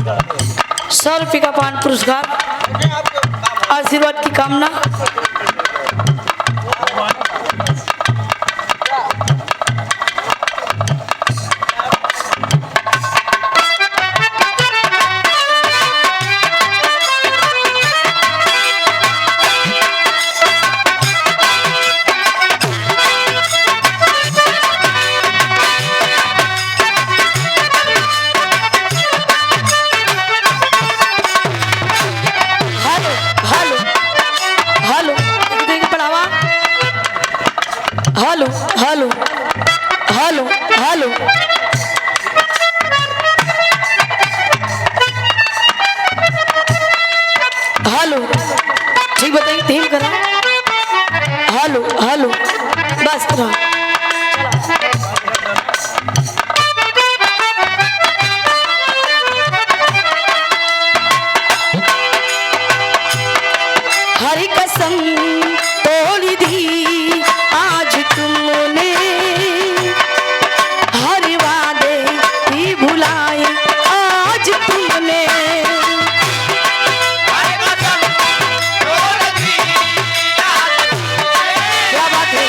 100 रुपये का पान पुरस्कार, आशीर्वाद की कामना। Hello hello hello hello hello, ठीक बताइए, धीम करा। हेलो हेलो, बस करा। हरी कसम तोड़ दी आज तुमने, हर वादे भी भुलाए आज तुमने। क्या बात है,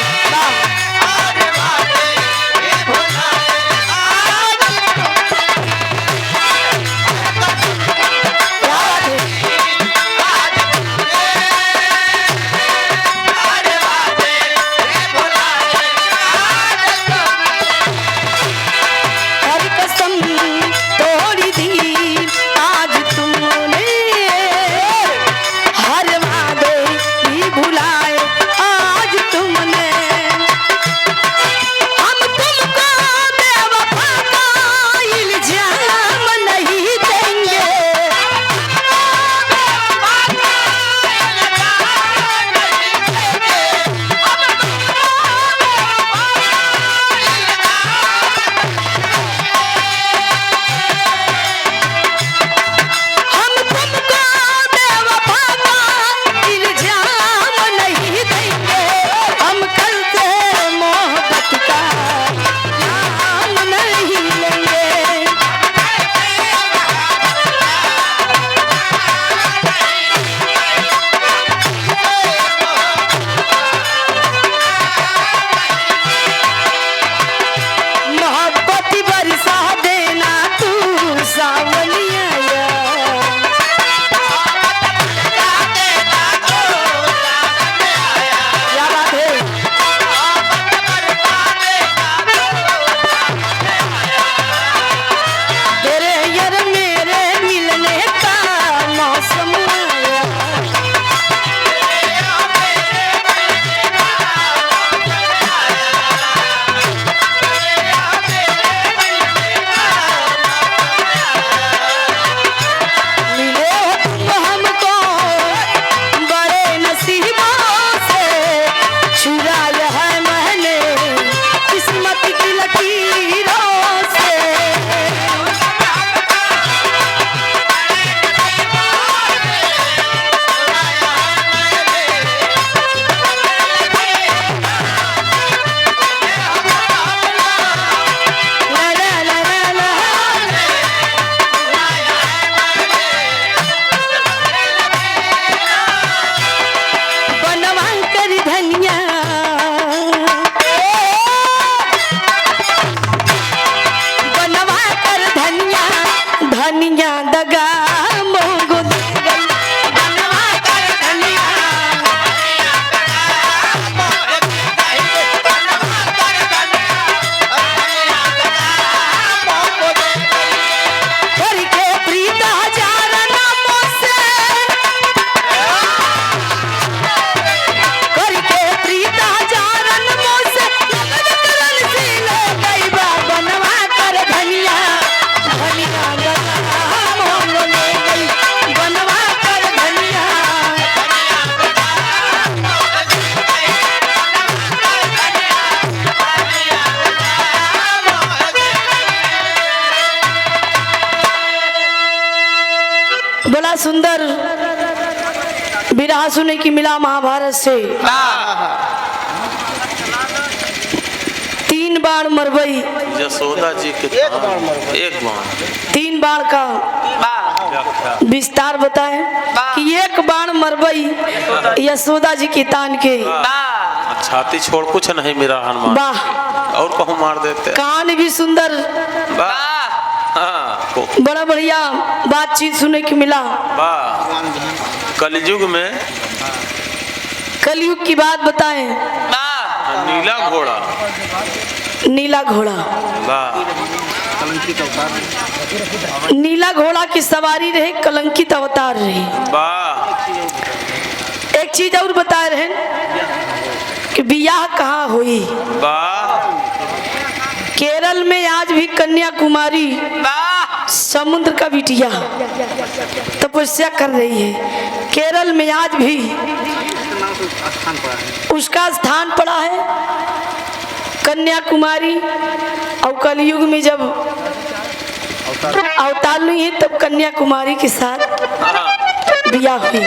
धनिया दगा मोगो देगल, बनवा कर धनिया, बनवा कर धनिया, मोगो देगल। करके प्रीता हजार नामों से, करके प्रीता हजार नामों से, नगद करन से ले गई बा, बनवा कर धनिया, धनिया बड़ा सुंदर विरह सुने की मिला महाभारत से। 3 बाण मरबई, यशोदा जी के एक बाण, 3 बाण का विस्तार बताए कि एक बाण मरबई यशोदा जी की तान के छाती छोड़ कुछ नहीं मेरा हनुमान। वाह, और कहूँ मार देते। कान भी सुंदर, हाँ, बड़ा बढ़िया बातचीत सुनने को मिला। कलयुग में, कलयुग की बात बताएं। नीला घोड़ा, नीला घोड़ा, नीला घोड़ा की सवारी रहे, कलंकित अवतार रहे। एक चीज और बता रहे कि बियाह कहाँ हुई। केरल में आज भी कन्याकुमारी समुद्र का बिटिया तपस्या कर रही है। केरल में आज भी उसका स्थान पड़ा है कन्याकुमारी। और कलयुग में जब अवतार नहीं है तब कन्याकुमारी के साथ बियाह हुई।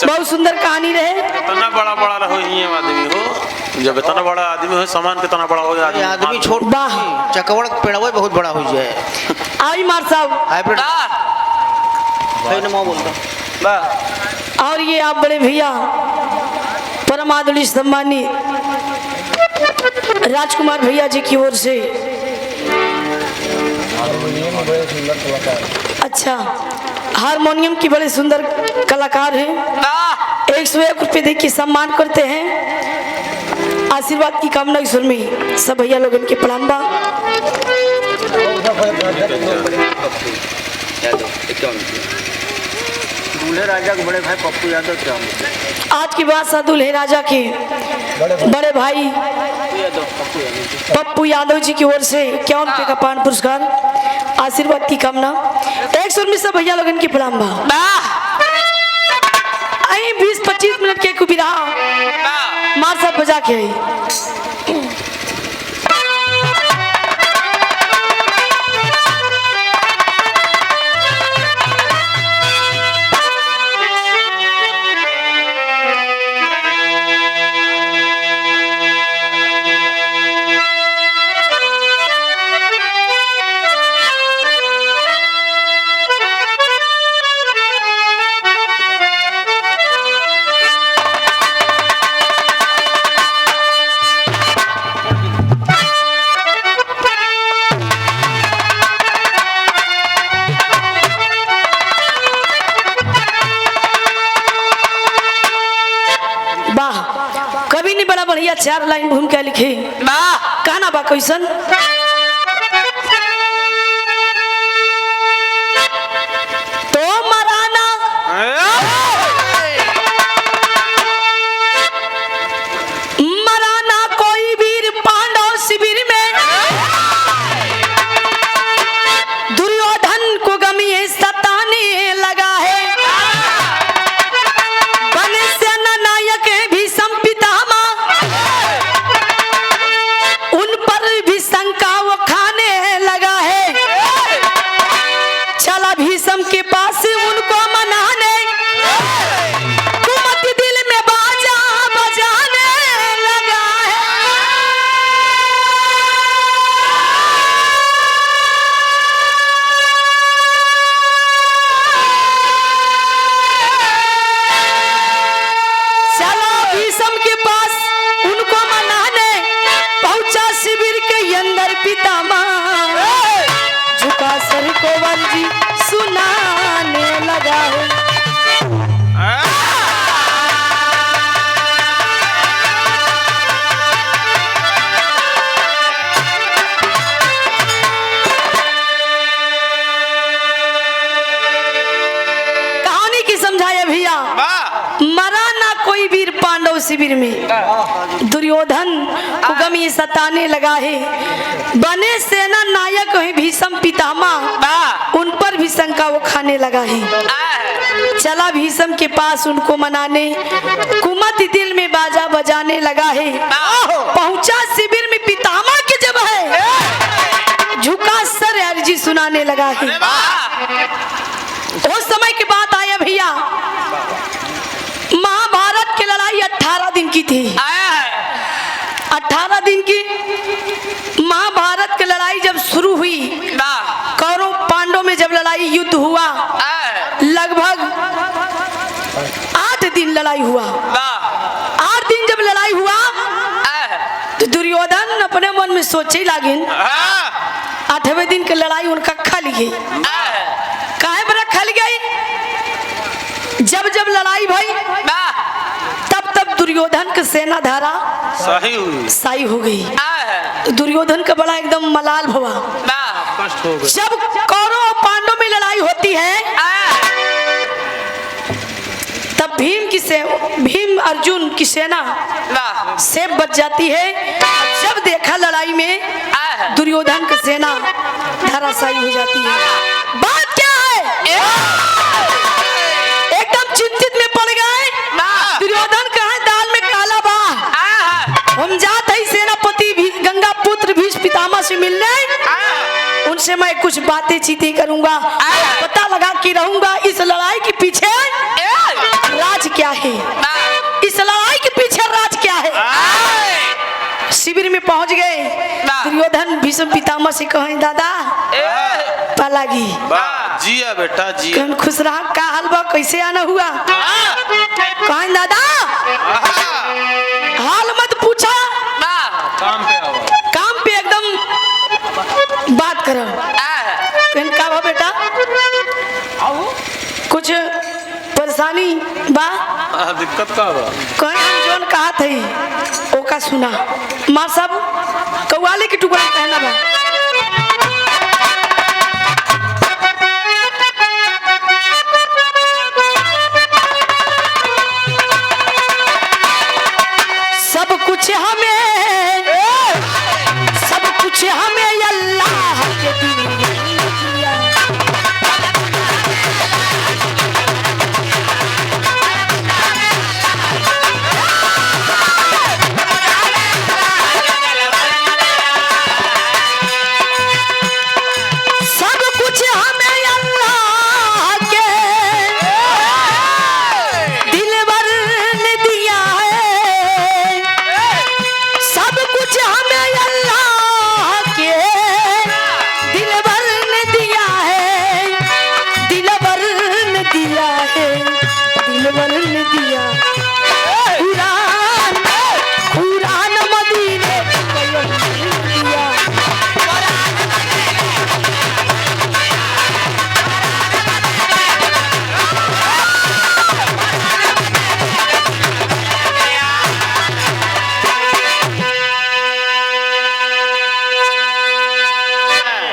बहुत सुंदर कहानी रहे। इतना बड़ा बड़ा रहो ये आदमी हो, जब इतना बड़ा आदमी हो, सामान कितना बड़ा हो जाए। आदमी छोड़ चकवड़ पेड़वा बहुत बड़ा हो जाए। आई मार साहब हाइब्रिड बोलता। और ये आप बड़े भैया परम आदरणीय सम्मानित राजकुमार भैया जी की ओर से। अच्छा, हारमोनियम की बड़े सुंदर कलाकार हैं। 101 रुपये दे के सम्मान करते हैं। आशीर्वाद की कामना ईश्वर में सब भैया लोगन के प्रणाम बा। दूल्हे राजा के बड़े भाई पप्पू यादव क्या आज की बात दूल्हे राजा के बड़े भाई पप्पू यादव जी की ओर से 51 रुपये का पान पुरस्कार, आशीर्वाद की कामना। 100 में सब भैया लोगन की प्रणाम बा। 20-25 मिनट के कुबिरा मार सब बजा के आई। कभी नहीं बड़ा बढ़िया 4 लाइन घूम के लिखे कहना बा कैसन। तो मराना मराना कोई वीर पांडव शिविर में, दुर्योधन को गमी सताने लगा है। के पास उनको मनाने, कुमत दिल में बाजा बजाने लगा है। चला भीष्म के पास उनको मनाने, पहुंचा शिविर के अंदर पितामह, झुका सर को वर्जी सुनाने लगा है। कहानी की समझाया भैया। मरा ना कोई वीर पांडव शिविर में, दुर्योधन को गमी सताने लगा है। बने सेना नायक है भीष्म पितामह, उन पर भी शंका वो खाने लगा है। चला भीष्म के पास उनको मनाने, कुमत दिल में बाजा बजाने लगा है। पहुंचा शिविर में पितामह के जब है, झुका सर अर्जी सुनाने लगा है। उस समय की बात आया भैया, महाभारत की लड़ाई 18 दिन की थी। 18 दिन की महाभारत की लड़ाई जब शुरू हुई, कौरव पांडव में जब लड़ाई युद्ध हुआ, लड़ाई हुआ। 8 दिन जब लड़ाई हुआ तो दुर्योधन अपने मन में सोचे लागिन 8वें दिन की लड़ाई उनका खल गई। काहे बरा खल गई? जब जब लड़ाई भई तब तब दुर्योधन की सेना धारा सही हो गई। तो दुर्योधन का बड़ा एकदम मलाल भवा। जब कौरव और पांडव में लड़ाई होती है तब भीम अर्जुन की सेना से बच जाती है। जब देखा लड़ाई में दुर्योधन की सेना धराशायी हो जाती है। बात क्या है? एकदम चिंतित में पड़ गए। दुर्योधन कहा दाल में काला बा। हम जाते ही सेनापति गंगा पुत्र भीष्म पितामह से मिलने, उनसे मैं कुछ बातें चीतें करूंगा, पता लगा के रहूंगा इस लड़ाई के पीछे राज क्या है, इस लड़ाई के पीछे राज क्या है। शिविर में पहुंच गए। दुर्योधन भीष्म पितामह से कहे दादा पलागी जिया बेटा जिया, खुश रहा, का हाल बा, कैसे आना हुआ? कहे दादा हाल मत पूछा, काम पे एकदम बात करो। कहन का बा बेटा, कुछ परेशानी बा? दिक्कत का बा? कहीं हम जोन कहा थे ओका सुना। मार साहब कौवाले के टुकड़ा कहना बा। सब कुछ हमें अल्लाह के दिया।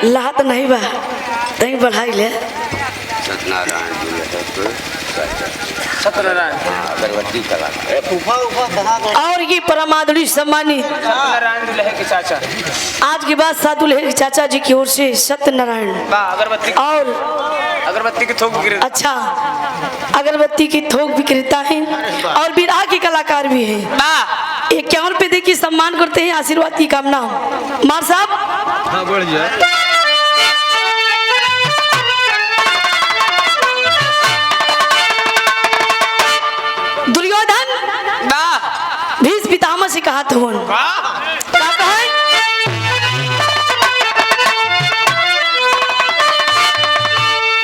लात नहीं बा तई बढ़ाई ले। सत्यनारायण अगरबत्ती कला और ये परमादुरी सम्मानित के चाचा आज के बाद सादुल्हे चाचा जी की ओर से सत्यनारायण अगरबत्ती और अगरबत्ती की थोक विक्रेता। अच्छा अगरबत्ती की थोक विक्रेता है और विराह के कलाकार भी है। 51 पे देखिए सम्मान करते हैं, आशीर्वाद की कामना। मार साहब बढ़ जाए। दुर्योधन भीष्म पितामह से कहा था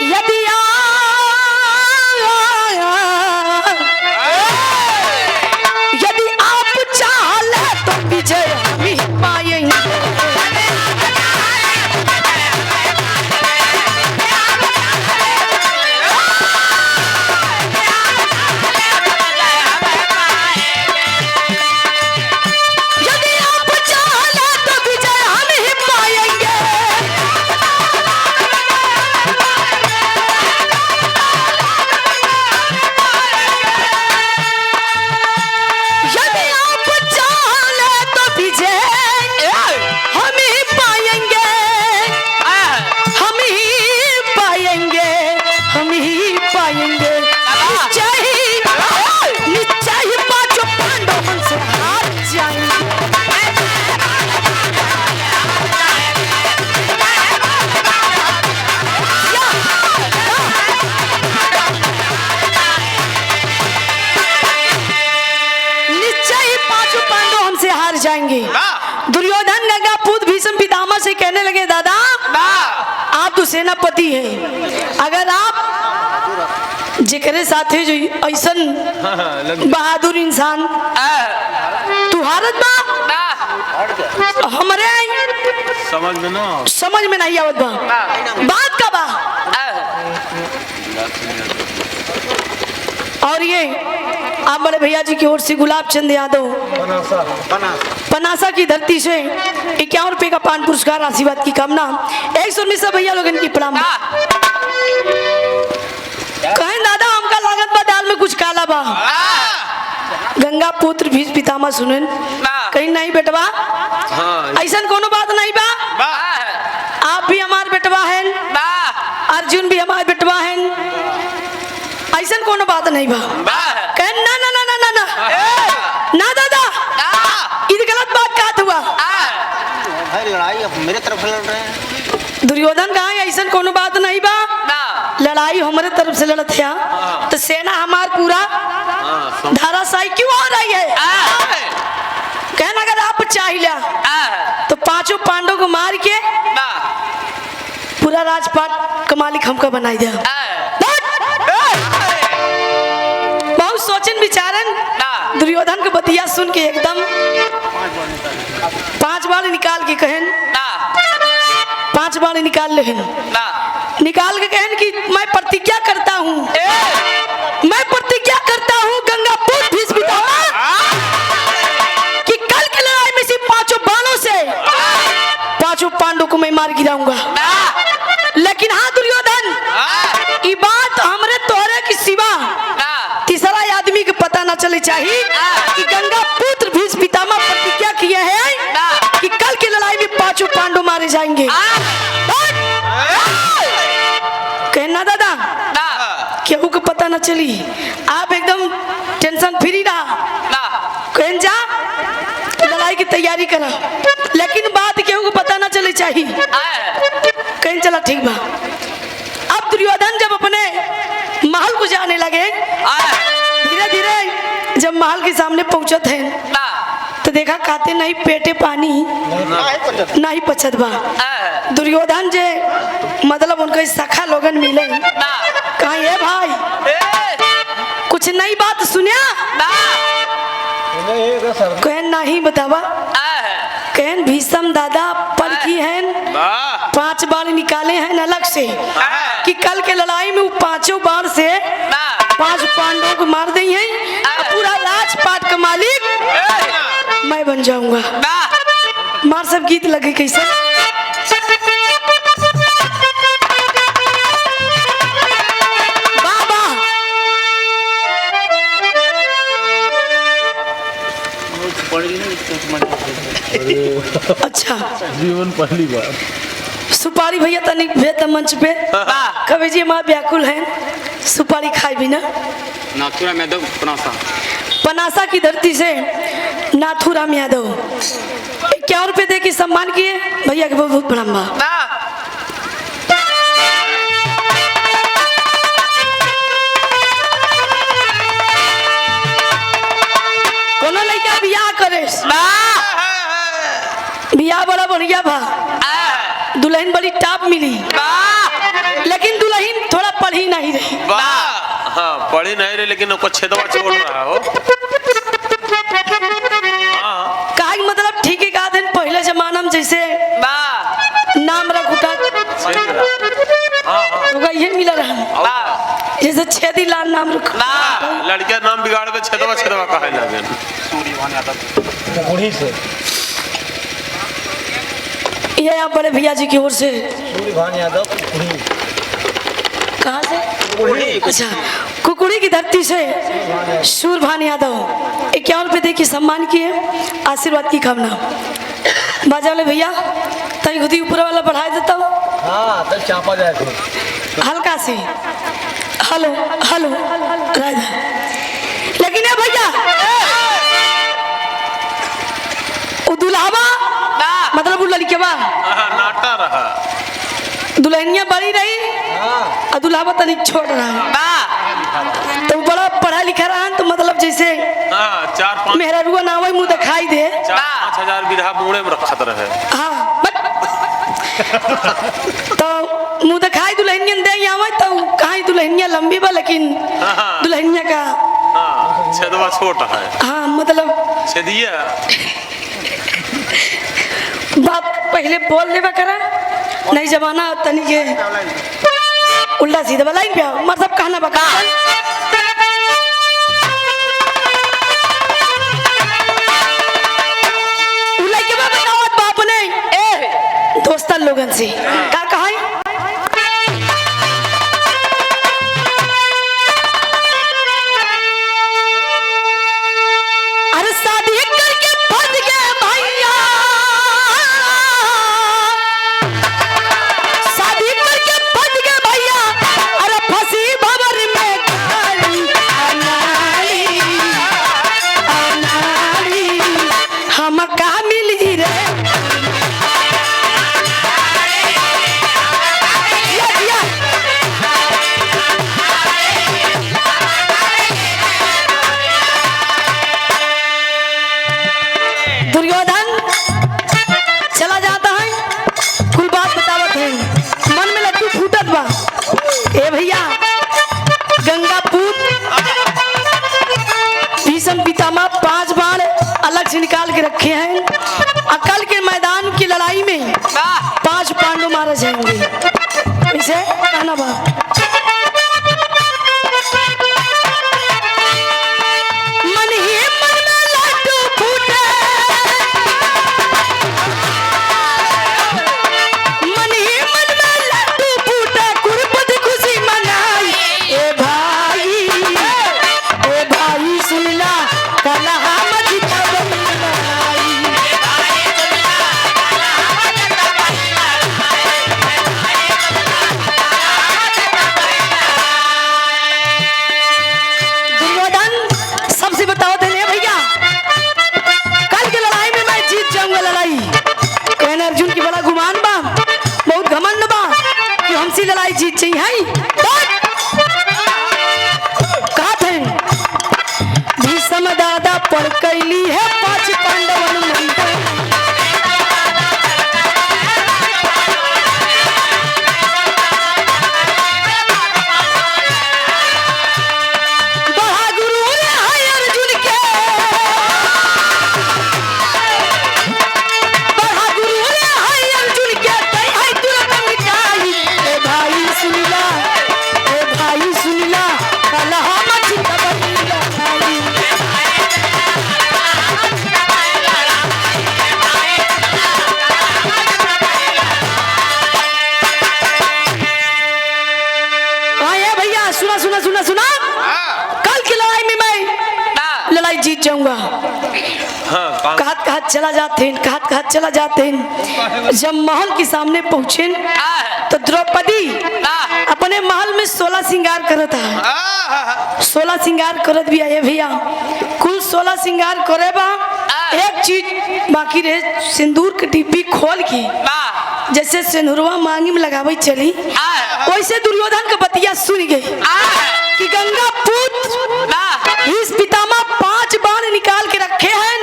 यदि आप चाहे तो विजय हम पाएंगे। जाएंगे। दुर्योधन गंगा पुत्र भीष्म पितामह से कहने लगे दादा आप तो सेनापति हैं, अगर आप जेकरे साथे जो ऐसन बहादुर इंसान तू हारत बा हमरे समझ में नहीं आवत बा बात का बा। और ये आप बड़े भैया जी की ओर से गुलाब चंद यादव पनासा की धरती से 51 रुपए का पान पुरस्कार आशीर्वाद की कामना 119 भैया लोगन की प्रणाम। कहें दादा हमका लागत बा दाल में कुछ काला बा गंगा पुत्र भीष्म पितामह सुनन कहीं नहीं बेटवा ऐसा कोनो बात नहीं बा आप भी हमारे बेटवा हैं अर्जुन भी हमारे बेटवा हैं ऐसा कोनो बात नहीं बा कहें ना ना ना ना ना ना ना दादा ये गलत बात कहा हुआ लड़ाई मेरे तरफ लड़ रहे हैं दुर्योधन कहा ऐसा कोनो बात नहीं बा लड़ाई हमारे तरफ से लड़त है तो सेना हमार पूरा धाराशाही क्यों हो रही है कहना अगर आप चाहिए तो पांचों पांडवों को मार के पूरा राजपाट का मालिक हमका बनाई दिया। बहुत सोचन विचारन दुर्योधन के बतिया सुन के एकदम 5 बार निकाल के कहन 5 बार निकाल लेहन निकाल के कहन कि मैं प्रतिज्ञा करता हूँ गंगा पुत्र भीष्म पितामह कि कल की लड़ाई में सिर्फ 5 बाणों से 5 पांडवों को मैं मार गिराऊंगा। लेकिन हाँ दुर्योधन ये बात हमरे तोहरे की सिवा तीसरा आदमी के पता ना चले चाहिए कि गंगा पुत्र भीष्म पितामह प्रतिज्ञा किए हैं कि कल की लड़ाई में 5 पांडव मारे जाएंगे। कहना दादा केहू को पता ना चली आप एकदम टेंशन फ्री रहा कहन जा लड़ाई की तैयारी करा लेकिन बात केहू को पता ना चले चाहिए कहन चला ठीक बा। अब दुर्योधन जब अपने महल को जाने लगे धीरे धीरे जब महल के सामने पहुंचत हैं तो देखा खाते नहीं पेटे पानी नहीं पचत बा। दुर्योधन जे मतलब उनका सखा लोगन मिले कहा ये भाई कुछ नई बात सुनिया कहन नहीं बतावा कहन भीष्म दादा पर की हैं 5 बार निकाले हैं अलग से कि कल के लड़ाई में वो 5 बार से 5 पांडवों को मार दी हैं पूरा राजपाट का मालिक मैं बन जाऊंगा। मार सब गीत लगे कैसे अच्छा जीवन पहली बार सुपारी भैया तनिक भेद मंच पे कभी जी माँ व्याकुल है सुपारी खाए बिना नाथुराम यादव पनासा की धरती से नाथुराम यादव 51 रुपए दे के सम्मान किए भैया के बहुत बहुत प्रणाम बा। कोनो लड़का बियाह करे बियाह बड़ा बढ़िया बा दुल्हन बड़ी टॉप मिली लेकिन दुल्हन थोड़ा पढ़ी नहीं रही हाँ पढ़ी नहीं रही लेकिन छेदवा छोड़ रहा हो कहा मतलब ठीक है कहा दिन पहले जमाना में जैसे नाम रख उठा ये मिला रहा जैसे छेदी लाल नाम रख लड़किया नाम बिगाड़ के छेदवा छेदवा कहे लगे ये आप बड़े भैया जी की ओर से कहाँ से अच्छा कुकुड़ी की धरती से सूरभान यादव 51 रुपए दे के सम्मान किए आशीर्वाद की कामना। बाजा वाले भैया तई खुद ही ऊपर वाला बढ़ा देता हूँ चापा जाए हल्का से हेलो हेलो राजा लेकिन है भैया वो दुल्हावा मतलब वो लड़केवा नाटा रहा दुल्हनिया बड़ी रही और दुल्हावा तनिक छोड़ रहा है तो बड़ा पढ़ा लिखा रहा है तो मतलब जैसे 4-5 मेरा रुआ ना मुंह दिखाई दे 4-5 हजार बीघा बूढ़े में रखत रहे हाँ तो मुंह दिखाई दुल्हनियन दे आवे तो कहाँ दुल्हनिया दुल्हनिया लंबी बा लेकिन हाँ। दुल्हनिया का हाँ छेदवा छोटा है हाँ मतलब छेदिया बाप पहले बोल देवा करा नहीं जमाना तनी के उल्टा सीधा वाला लाइन पे आओ मर सब कहना बका उल्टा के बाद बताओ बाप ने दोस्ता लोगन से का कहा अरे शादी करके फंस गए भैया शादी करके फंस गए भैया अरे फंसी भंवर में अनाड़ी हम का मिली रे दुर्योधन चला जाता है कुल बात बतावत है मन में लड्डू फूटत बा ए भैया गंगा पूत भीषम पितामह 5 बाण अलग से निकाल के रखे हैं अकल के मैदान की लड़ाई में 5 पांडव मारे जाएंगे इसे कहना बा मन ही मन में लड्डू फूटे मन ही मन में लड्डू फूटे कुर्बत खुशी मनाई ए भाई सुन ला कलहा मत तबलाई दुर्योधन सबसे बताओ देने भैया कल की लड़ाई में मैं जीत जाऊंगा लड़ाई कहने अर्जुन की बड़ा गुमान बा बहुत घमंड बा कि हमसे लड़ाई जीत चाहिए है कहा थे भीषम दादा पढ़ कैली है 5 पांडवन मंत्र बड़ा गुरु ने है अर्जुन के बड़ा गुरु ने है अर्जुन के तै है तुरंत मिटाई ए भाई सुन ला कलहा मत तबलाई आए भैया सुना सुना सुना सुना कल की लड़ाई में मैं लड़ाई जीत जाऊंगा हाँ कहत कहत चला जाते हैं कहत कहत चला जाते हैं जब महल के सामने पहुंचे तो द्रौपदी अपने महल में 16 श्रृंगार करत है 16 श्रृंगार करत भी आए भैया कुल 16 श्रृंगार करे बा एक चीज बाकी रहे सिंदूर के डिब्बी खोल के जैसे सिंदूरवा मांगी में लगावे चली वैसे दुर्योधन का बतिया सुन गई कि गंगा पुत्र इस पितामह 5 बाण निकाल के रखे हैं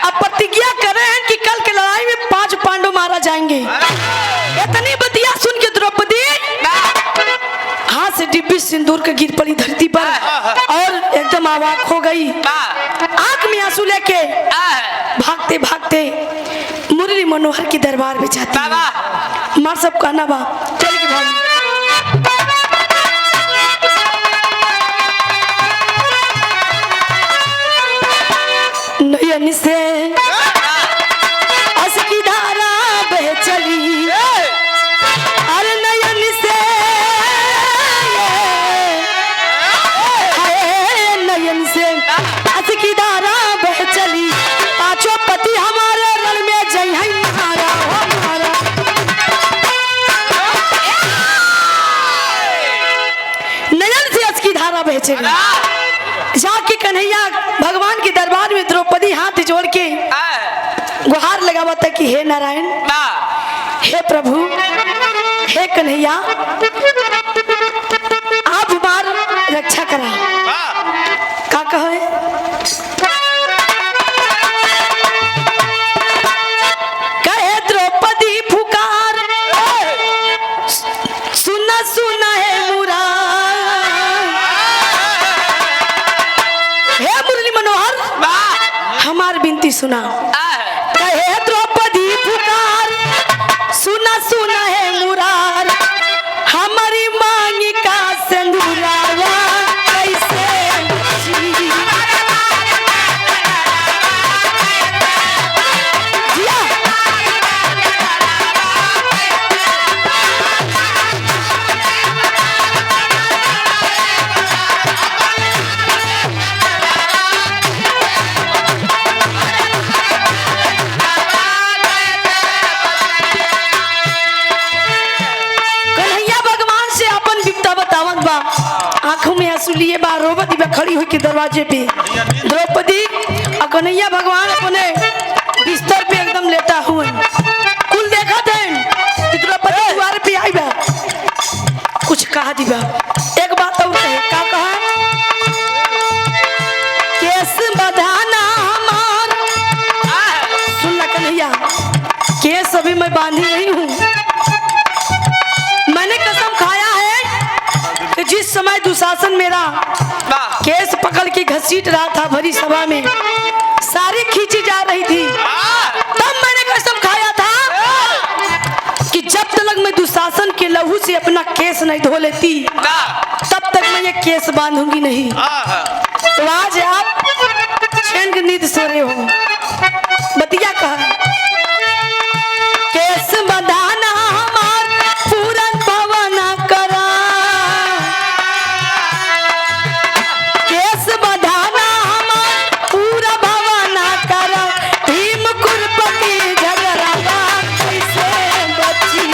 अब प्रतिज्ञा करे हैं कि कल के लड़ाई में 5 पांडव मारा जाएंगे इतनी बतिया सुन के द्रौपदी हाथ से डिब्बी सिंदूर के गिर पड़ी धरती पर और एकदम अवाक हो गई आंख में आंसू लेके भागते भागते मुरली मनोहर के दरबार में जाती है मार सब कहना बा चल के भाग नयन से अस की धारा बह चली अरे नयन से नयन से अस की धारा बह चली 5 पति हमारे रण में जय है हमारा नयन से अस की धारा बह चली जाके कन्हैया भगवान के दरबार में द्रौपदी हाथ जोड़ के गुहार लगावा था कि हे नारायण हे प्रभु हे कन्हैया आप हमार रक्षा करा का कहे कहे द्रौपदी पुकार सुना सुना है मुरारी पंक्ति सुना। कहे द्रौपदी पुकार, सुना सुना है मुरार, हमारी मांगी का सिंदूरावा कैसे बची। आंखों में आंसू लिए बा, द्रौपदी बा खड़ी हुई के दरवाजे पे। द्रौपदी और कन्हैया भगवान अपने बिस्तर पे एकदम लेटा हुए कुल देखा थे कि द्रौपदी द्वार पे आई बा, कुछ कहा दी बा। एक बात और कहे, का कहा, केस बधाना हमार, सुन ला कन्हैया, केस अभी मैं बांधी नहीं हूँ। मैंने कसम खाया है कि जिस समय दुशासन मेरा केस पकड़ के घसीट रहा था भरी सभा में, सारी खींची जा रही थी, तब मैंने कसम खाया था कि जब तक मैं दुशासन के लहू से अपना केस नहीं धो लेती तब तक मैं ये केस बांधूंगी नहीं। तो आज आप चैन की नींद सो रहे हो। बतिया कहा, केस बंधाना हमार पूरन भवन करा, केस बंधाना हमार पूरा भवन करा, भीम कुरपति झगड़ावा कैसे बची।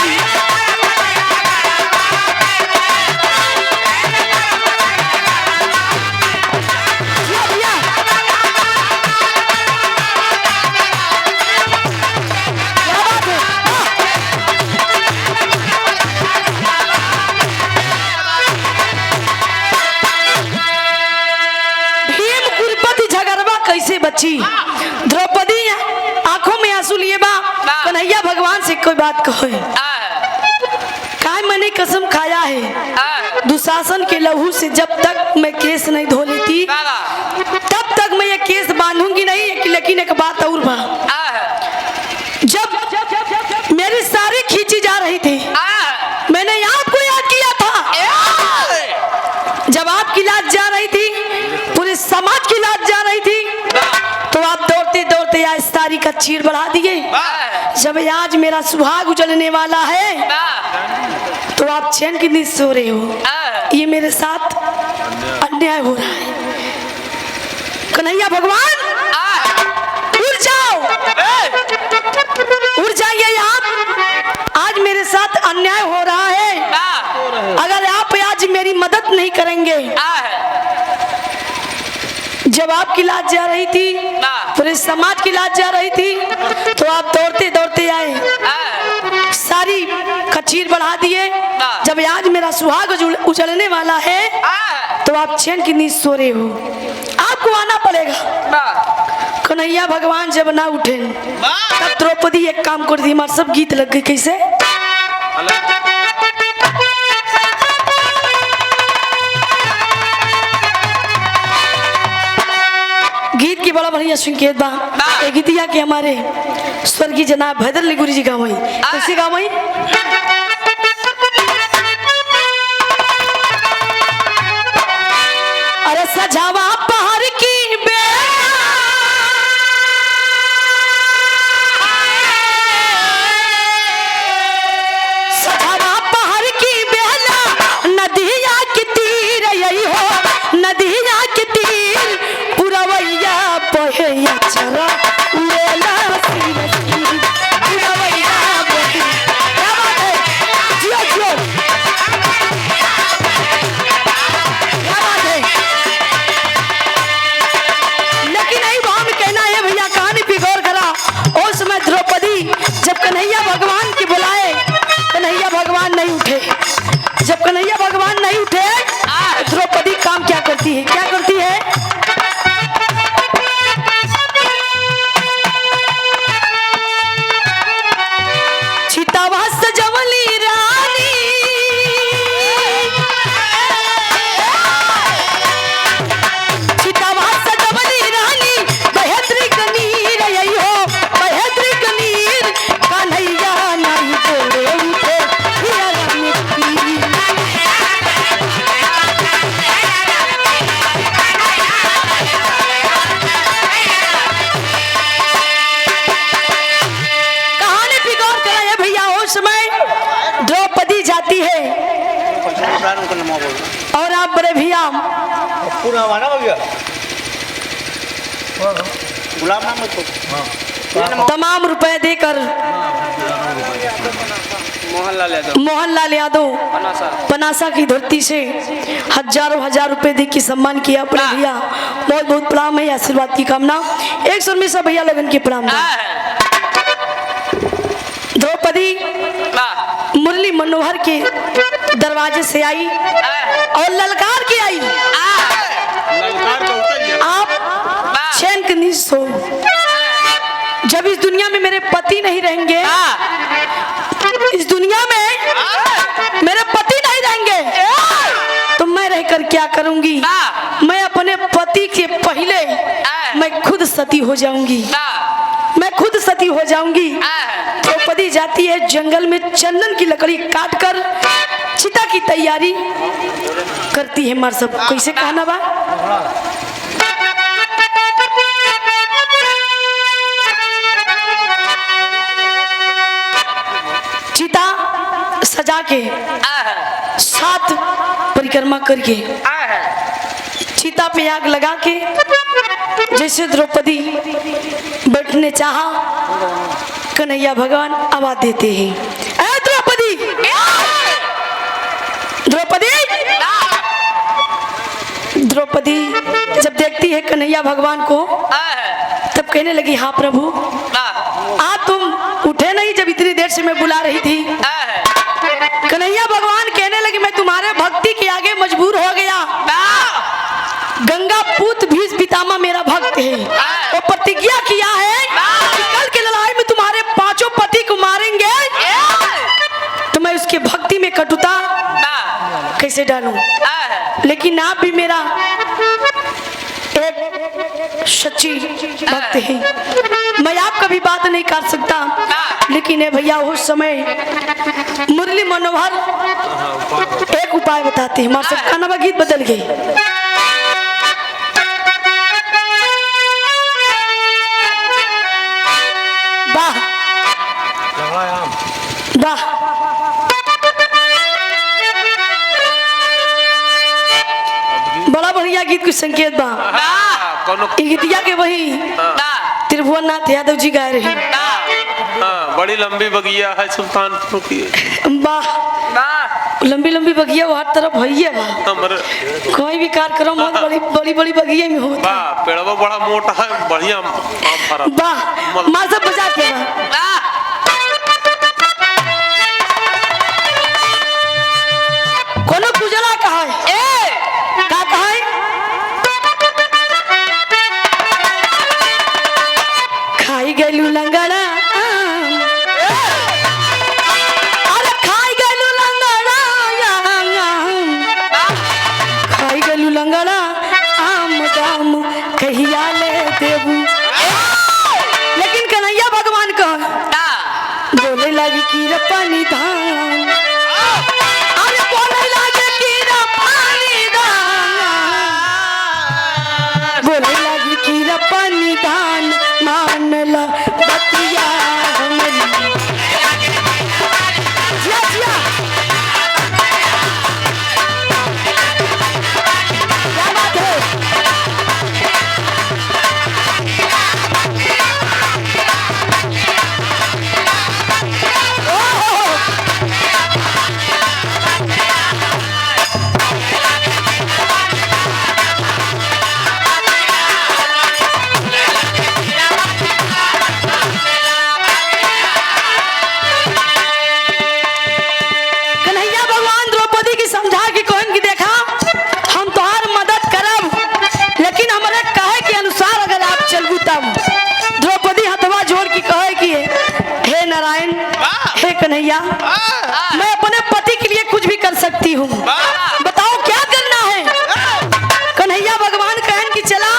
कैसे बची। द्रौपदी आंखों में आंसू लिए बा, कन्हैया भगवान से कोई बात कहे, काय मैंने कसम खाया है दुशासन के लहू से जब तक मैं केस नहीं धो लेती तब तक मैं ये केस बांधूंगी नहीं। लेकिन एक बात और बा, जब मेरी सारी खींची जा रही थी मैंने आपको याद किया था। जब आपकी लाज जा रही थी, पूरे समाज की लाज जा रही थी, तो आप दौड़ते दौड़ते आज सारी का चीर बढ़ा दिए। जब आज मेरा सुहाग उजलने वाला है तो आप चैन की नींद सो रहे हो। ये मेरे साथ अन्याय हो रहा है। कन्हैया भगवान उड़ जाओ, उड़ जाइए आप, आज मेरे साथ अन्याय हो रहा है। अगर आप आज मेरी मदद नहीं करेंगे, जब आपकी लाज जा रही थी, पूरे समाज की लाज जा रही थी, तो आप दौड़ते दौड़ते आए, सारी खचीर बढ़ा दिए। जब आज मेरा सुहाग उजलने वाला है तो आप चैन की नींद सो रहे हो, आपको आना पड़ेगा। कन्हैया भगवान जब ना उठे तब द्रौपदी एक काम कर दी, हमारे सब गीत लग गए। कैसे? गीत की बड़ा बढ़िया संकेत बा। एक गीतिया के हमारे स्वर्गीय जनाब हैदर गुरु जी गावई, कैसे गावई? अरे सजावा पहाड़ की सजावा पहाड़ की बेला, नदिया की तीर यही हो, नदिया की तीर पुरवैया बहे चरा उड़ेला सिर सिर, पुरवैया बहे। क्या बात है? जियो जियो, क्या बात है? लेकिन नहीं भाव में कहना है भैया, कहानी पे गौर करा। उस समय द्रौपदी जब कन्हैया भगवान के बुलाए, कन्हैया भगवान नहीं उठे। जब कन्हैया भगवान नहीं उठे, द्रौपदी काम क्या करती है? क्या करती है? प्राण उनका नाम बोल। और आप बड़े भैया पूरा हमारा हो गया। गुलाम नाम है तो तमाम रुपए देकर मोहनलाल यादव पनासा की धरती से हजारों हजार रुपए दे के सम्मान किया अपने भैया। बहुत बहुत प्रणाम है, आशीर्वाद की कामना। एक सुर में सब भैया लगन के प्रणाम। द्रौपदी मुरली मनोहर के दरवाजे से आई और ललकार के आई, आप चैन की नींद सो। जब इस दुनिया में मेरे पति नहीं रहेंगे, इस दुनिया में मेरे पति नहीं रहेंगे, तो मैं रहकर क्या करूंगी? मैं अपने पति के पहले मैं खुद सती हो जाऊंगी, मैं खुद सती हो जाऊंगी। द्रौपदी जाती है जंगल में, चंदन की लकड़ी काटकर चिता की तैयारी करती है। मार सब कैसे कहना बा? चिता सजा के 7 परिक्रमा करके चिता पे आग लगा के जैसे द्रौपदी बैठने चाहा, कन्हैया भगवान आवाज देते हैं, ऐ द्रौपदी, द्रौपदी। द्रौपदी जब देखती है कन्हैया भगवान को, तब कहने लगी, हाँ प्रभु, आप तुम उठे नहीं जब इतनी देर से मैं बुला रही थी। कन्हैया भगवान कहने लगे, मैं तुम्हारे भक्ति के आगे मजबूर हो गया। गंगा पूत भीष पितामह मेरा भक्त है, वो प्रतिज्ञा किया है कि कल की लड़ाई में तुम्हारे 5 पति को मारेंगे, तो मैं उसके भक्ति में कटुता कैसे डालूं? लेकिन आप भी मेरा एक सच्ची भक्त है, मैं आपका भी बात नहीं कर सकता। लेकिन है भैया, उस समय मुरली मनोहर एक उपाय बताते हैं। हमारे सबका नवा गीत बदल गई। वाह वाह, बड़ा बढ़िया गीत कुछ संकेत बा। गीतिया के वही त्रिभुवन नाथ यादव जी गाए रहे। बड़ी लंबी बगिया है सुल्तानपुर की। वाह, लंबी लंबी बगिया वो हर तरफ है बा। कोई भी कार्यक्रम हो बड़ी बड़ी बड़ी बगिया में होता है। पेड़वा बड़ा मोटा है, बढ़िया आम फरा। वाह, मार सब बजा के बा। कोनो कुजला कहा है, का कहा है? खाई गलू लंगड़ा, अरे खाई गलू लंगड़ा, खाई गलू लंगड़ा, आम दाम कहिया ले देबू। लेकिन कन्हैया भगवान कहा, बोले लगी की पानी धान, अरे बोले लगी की पानी धान, बोले लगी की पानी धान, मान ला बतिया हमारी। जिया जिया, क्या बात है? कन्हैया भगवान द्रौपदी की समझा के कहन की, देखा हम तोहार मदद करब, लेकिन हमारे कहे के अनुसार अगर आप चलबू तब। द्रौपदी हथवा जोड़ के कहे कि हे नारायण, हे कन्हैया, मैं अपने पति के लिए कुछ भी कर सकती हूँ, बताओ क्या करना है? कन्हैया भगवान कहन की, चला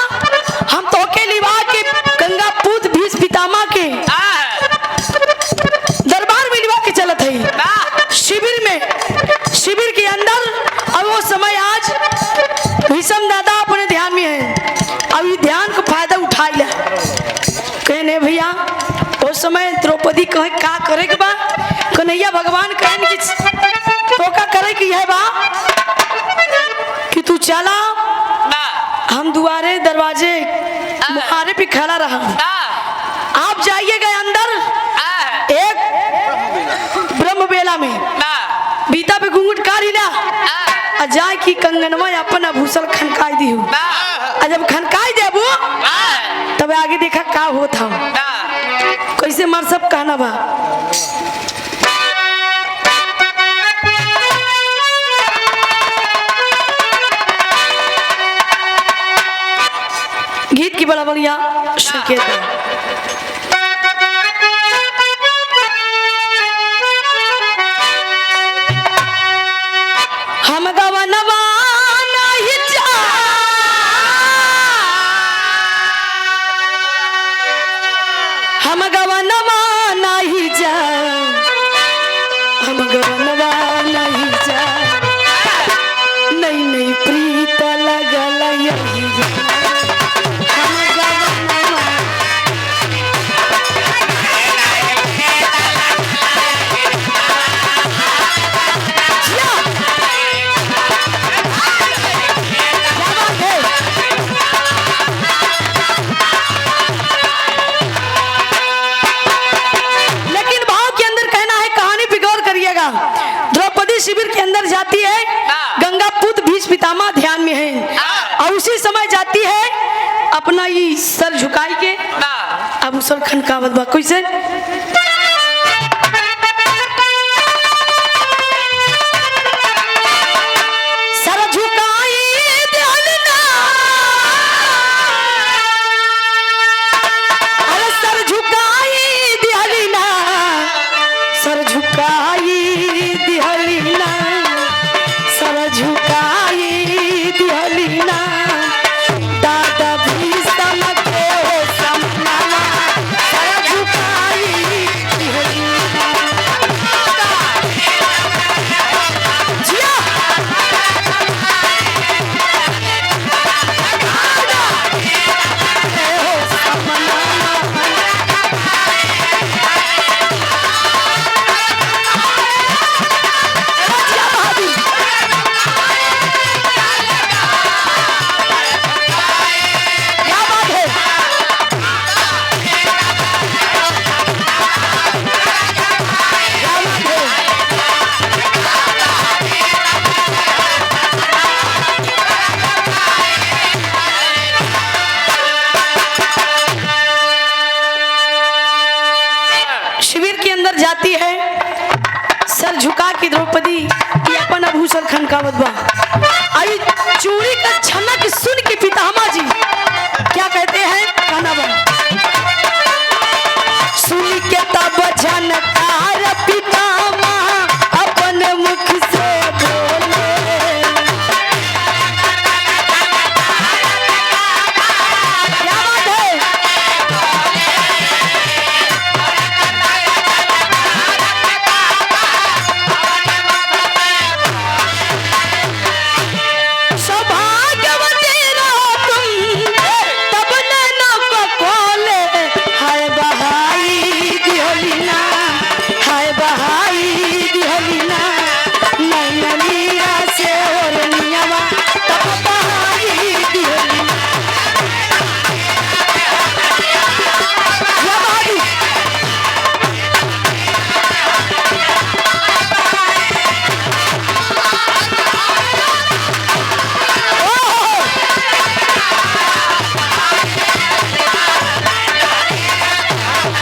हम तो के लिवा के गंगा पूत भीष पितामह के दरबार में लिवा के चलत है शिविर में, शिविर के अंदर। अब वो समय आज भीषम दादा अपने ध्यान में है, अभी ध्यान का फायदा उठा लिया। कहने भैया, उस समय द्रौपदी कहे का करे के बा? कन्हैया भगवान कहन की, तो का करे की है बा? रहा हूँ। आप जाइएगा अंदर एक ब्रह्म बेला में बीता पे घूंघट काढ़ हिला और जाए की कंगनवा अपन आभूषण खनकाई दी हूँ। और जब खनकाई देबू तब आगे देखा का होता हूँ कैसे मर सब कहना बा। गीत की बड़ा बढ़िया संकेत है। हम गवनवा नहीं जा हम गवनवा नहीं जा हम गवनवा नहीं जा नहीं नहीं प्रीत लगल यही हम गवनवा द्रौपदी शिविर के अंदर जाती है, गंगा पुत्र भीष्म पितामह ध्यान में है और उसी समय जाती है अपना ये सर झुकाई के अब सर खनकावत बा कैसे सर झुकाई दिहलना अरे सर झुकाई दिहलना सर झुकाई दिहलीना सर झुकाई दिहलीना दादा भीष्म के समनावा सर झुकाई दिहलीना जिया शिविर के अंदर जाती है सर झुका के द्रौपदी ये अपन आभूषण खनकावत बा आई चूड़ी का छनक सुन के पितामह जी क्या कहते हैं गाना बा सुन के तब झनकार पितामह अपन मुख से बोले क्या बात है सौभाग्यवती रहो तुम तब नैना को खोले हाय बहाई दिहलीना हाय बहाई दिहलीना नैना नीरा से और नियमा तब बहाई दिहलीना या बहाई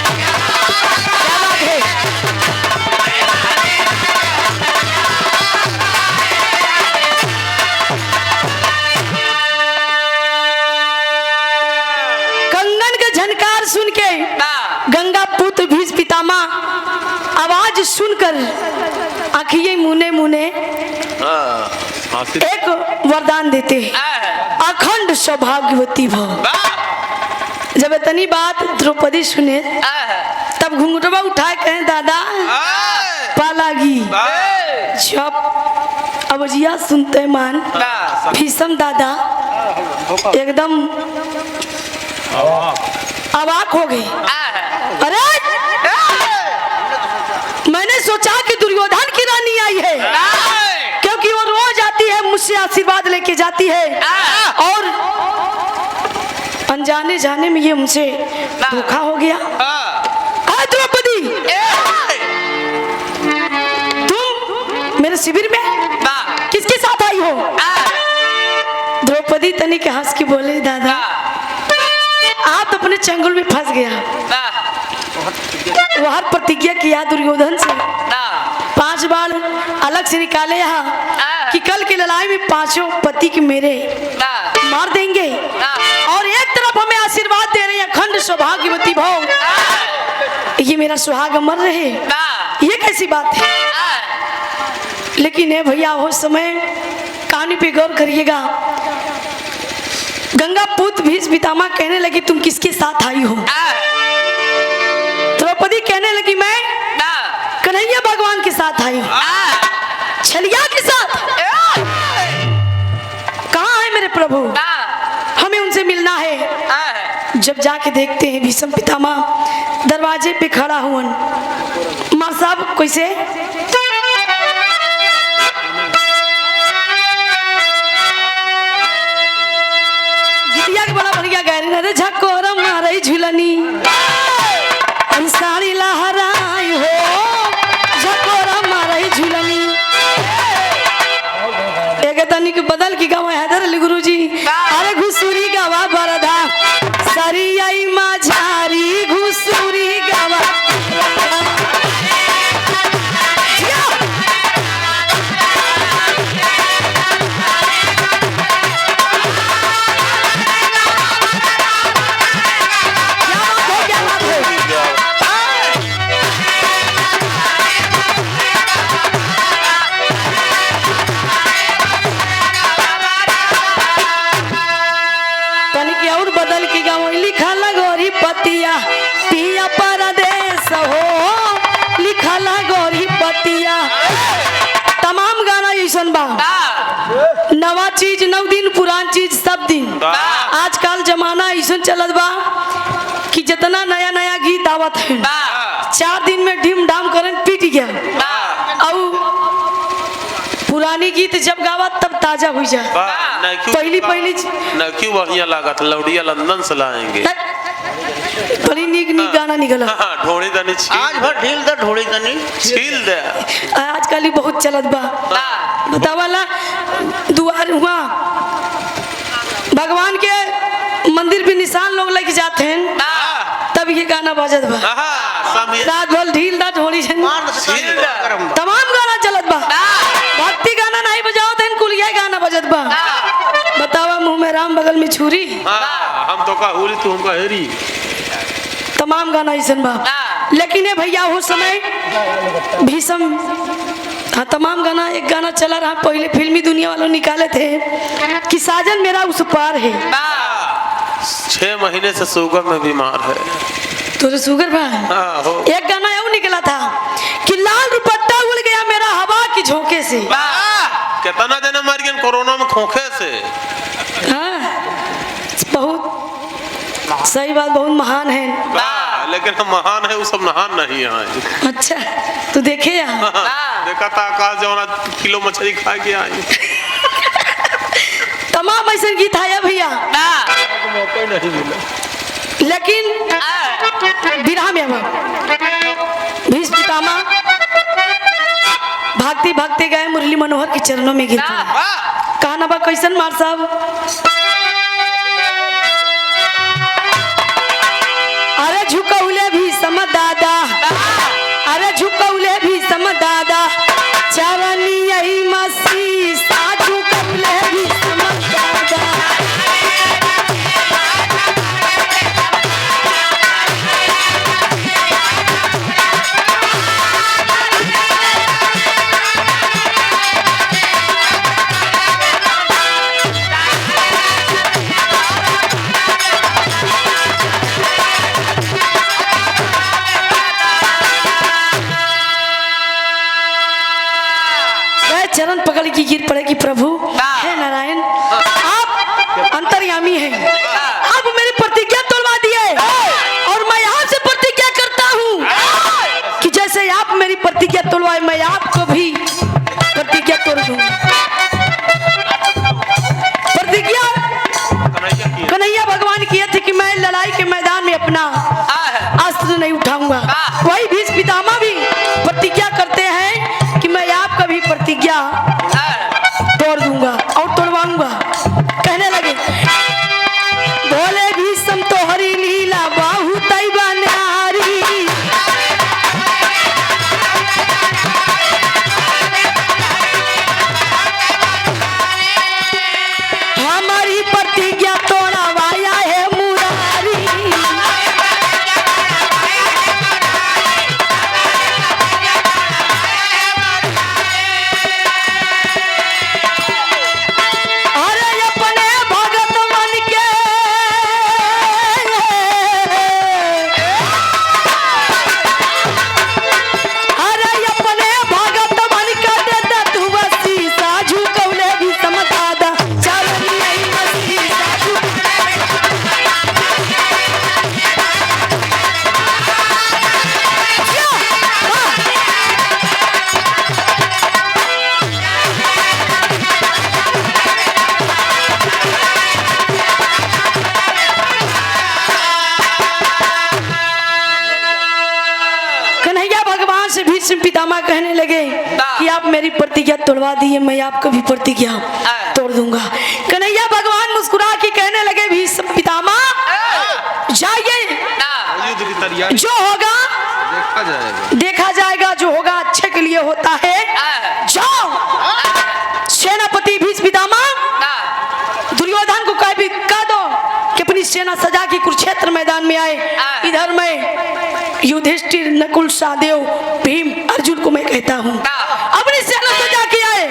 क्या बात है कंगन का झनकार सुन के गंगा पुत्र भीष्म पितामह आवाज सुनकर आंखिए मुने मुने एक वरदान देते हैं अखंड सौभाग्यवती भव। जब इतनी बात द्रौपदी सुने तब घुंघटवा उठाए कहें दादा पालागी जब अवजिया सुनते मान भीष्म दादा एकदम अवाक हो गई। अरे मैंने सोचा कि दुर्योधन की रानी आई है क्योंकि वो रोज आती है मुझसे आशीर्वाद लेके जाती है और अनजाने आने जाने में ये उनसे धोखा हो गया। अरे द्रौपदी, तुम मेरे शिविर में किसके साथ आई हो? द्रौपदी तनिक हंस के बोले, दादा आप अपने चंगुल में फंस गया। वह प्रतिज्ञा किया दुर्योधन से 5 बार अलग से निकाले यहाँ कि कल की लड़ाई में 5 पति के मेरे मार देंगे और एक तरफ हमें आशीर्वाद दे रहे हैं अखंड सौभाग्यवती भव, ये मेरा सुहाग अमर रहे। ये कैसी बात है? लेकिन है भैया, वो समय कहानी पे गौर करिएगा। गंगा पुत्र भीष्म पितामह कहने लगे तुम किसके साथ आई हो? द्रौपदी कहने लगी मैं कन्हैया भगवान के साथ आई हूँ। छलिया के साथ? कहाँ है मेरे प्रभु? हमें उनसे मिलना है। जब जाके देखते हैं भीष्म पितामह दरवाजे पे खड़ा हुआ। माँ साहब कैसे? बड़ा बढ़िया गायरी रे झकोर मारई झुलनी अरे साड़ी लहराई हो, झकोर मारई झुलनी। एक तनिक बदल की गाँव हैदर अली गुरुजी, अरे घुसुरी गावा बरदा सरियाई माझारी घुसुरी गावा। पिया परदेस हो लिखला गोरी पतिया। तमाम गाना ऐसन बा, नवा चीज 9 दिन, पुरान चीज सब दिन। आजकल जमाना ऐसा चलत बा कि जितना नया नया गीत आवत है 4 दिन में ढीम डाम करन पीट गया, और पुरानी गीत जब गावत तब ताजा हो जाए। पहली न क्यों बढ़िया लागत, लौड़िया लंदन से लाएंगे। बड़ी नीक गाना निकला। ढोड़ी दनी आज भर ढील दे, ढोड़ी दनी छील दे। आजकल ही बहुत चलत बा। बतावाला दुआर हुआ भगवान के मंदिर पे निशान लोग लेके जाते हैं, तब ये गाना बजत बा। रात भर ढील दा ढोड़ी तमाम गाना चलत बा। भक्ति गाना नहीं बजाओ तो कुल ये गाना बजत बा। बतावा मुंह में राम बगल में छुरी, हम तो का होली तू हमका हेरी। तमाम गाना ऐसन बा। लेकिन भैया हो समय भीष्म, हाँ तमाम गाना। एक गाना चला रहा पहले फिल्मी दुनिया वालों निकाले थे कि साजन मेरा उस पार है। 6 महीने से शुगर में बीमार है। तो शुगर बा? एक गाना यूं निकला था कि लाल दुपट्टा उड़ गया मेरा हवा की झोंके से। कितना दिन मर गए कोरोना में खोखे से। हाँ बहुत सही बात, बहुत महान है। लेकिन हम महान है, वो सब महान नहीं है। अच्छा तू देखे यहाँ देखा था आकाश जवाना किलो मछली खा के आई। तमाम ऐसे गीत आया भैया, मौका नहीं मिला। लेकिन विरह में भीष्म पितामह भागते भागते गए मुरली मनोहर के चरणों में गिर गए। कहा ना बा कैसन मार साहब? अरे झुकौले भी सम दादा, अरे झुकौले भी सम दादा, चरनी यही मसी सा झुकौले भी सम दादा। अपना अस्त्र नहीं उठाऊंगा। वही भीष्म पितामह भी प्रतिज्ञा करते हैं कि मैं आपका भी प्रतिज्ञा तोड़ दूंगा और तोड़वाऊंगा। कहने लगे बोले भीष्म तोहरी लीला बाहु तैबा न्यारी, हमारी प्रतिज्ञा तोड़वाया है मुरारी। अरे अपने भगत मन के अरे अपने भगत मन का देता तू बसी साझू कौले भी समझादा चल नहीं बसी साझू कन्हैया भगवान से भीष्म पितामह कहने लगे कि आप मेरी प्रतिज्ञा तोड़वा दिए, मैं आपको भी प्रतिज्ञा तोड़ दूंगा। कन्हैया भगवान मुस्कुरा के कहने लगे भीष्म पितामह जाइए, युद्ध की तैयारी जो होगा देखा जाएगा। देखा जाएगा, जो होगा अच्छे के लिए होता है। जाओ सेनापति भीष्म पितामह दुर्योधन को कह दो कि अपनी सेना सजा के कुरुक्षेत्र मैदान में आए। इधर मैं युधिष्ठिर नकुल सहदेव भीम अर्जुन को मैं कहता हूँ अपनी सेना सजा के आए।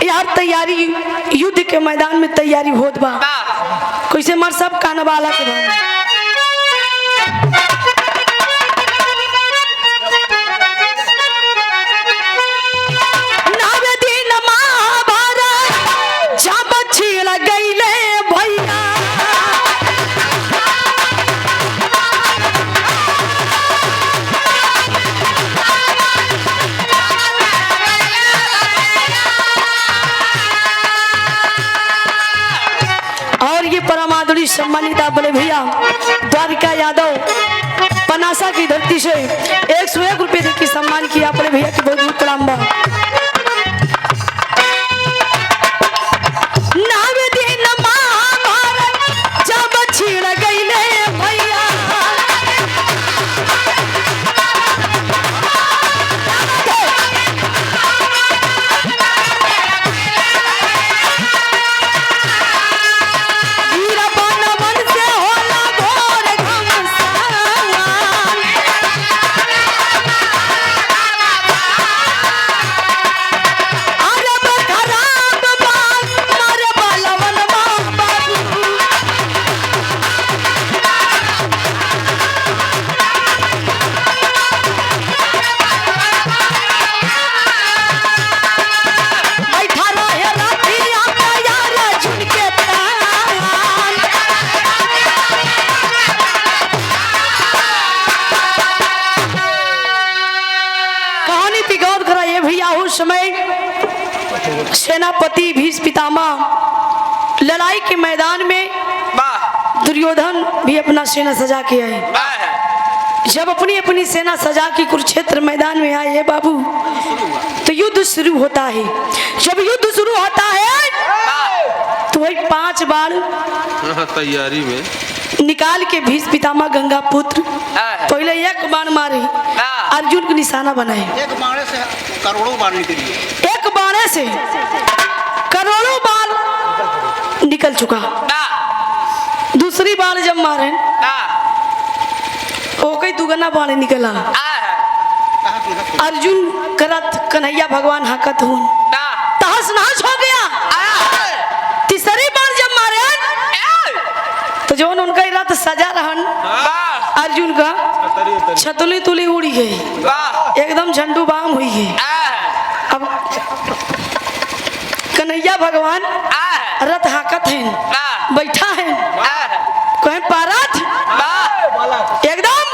यार तैयारी युद्ध के मैदान में तैयारी होत बा, कैसे मर सब कान वाला के बा। नावे दिन महाभारत जब छिड़ गईले भैया, और ये परमादुरी सम्मानित बोले भैया द्वारिका यादव पनासा की धरती से 101 रुपए दे के सम्मान किया बोले भैया की बहुत बहुत प्रणाम बा। नावे दिन महाभारत जब छिड़ गईले भैया, वीर बन मन से होला घोर घमसान, अरब खराब बात मर बलवन बाबू, बैठा रहे रतिया में यार अर्जुन के प्राण। कहानी पे गौर करा ये भैया उस समय सेनापति भीष्म पितामह लड़ाई के मैदान में दुर्योधन भी अपना सेना सजा के आए। जब अपनी अपनी सेना सजा के कुरुक्षेत्र मैदान में आए बाबू तो युद्ध शुरू होता है। जब युद्ध शुरू होता है तो वही 5 बाण तैयारी में निकाल के भीष्म पितामह गंगा पुत्र पहले एक बाण मारे, अर्जुन को निशाना बनाए। एक बाणे से करोड़ों बाण निकली। एक बाणे से करोड़ों बाण निकल चुका। दूसरी बाण जब मारे ओके दुगना बाण निकला। अर्जुन करत कन्हैया भगवान हाकत हूँ तहस नहस हो गया। तीसरी बार जब मारे तो जो उनका रथ सजा रहन अर्जुन का छतुली तुली उड़ी गई, एकदम झंडू बाम हुई है। अब कन्हैया भगवान रथ हाकत है, बैठा है, कहीं पारथ एकदम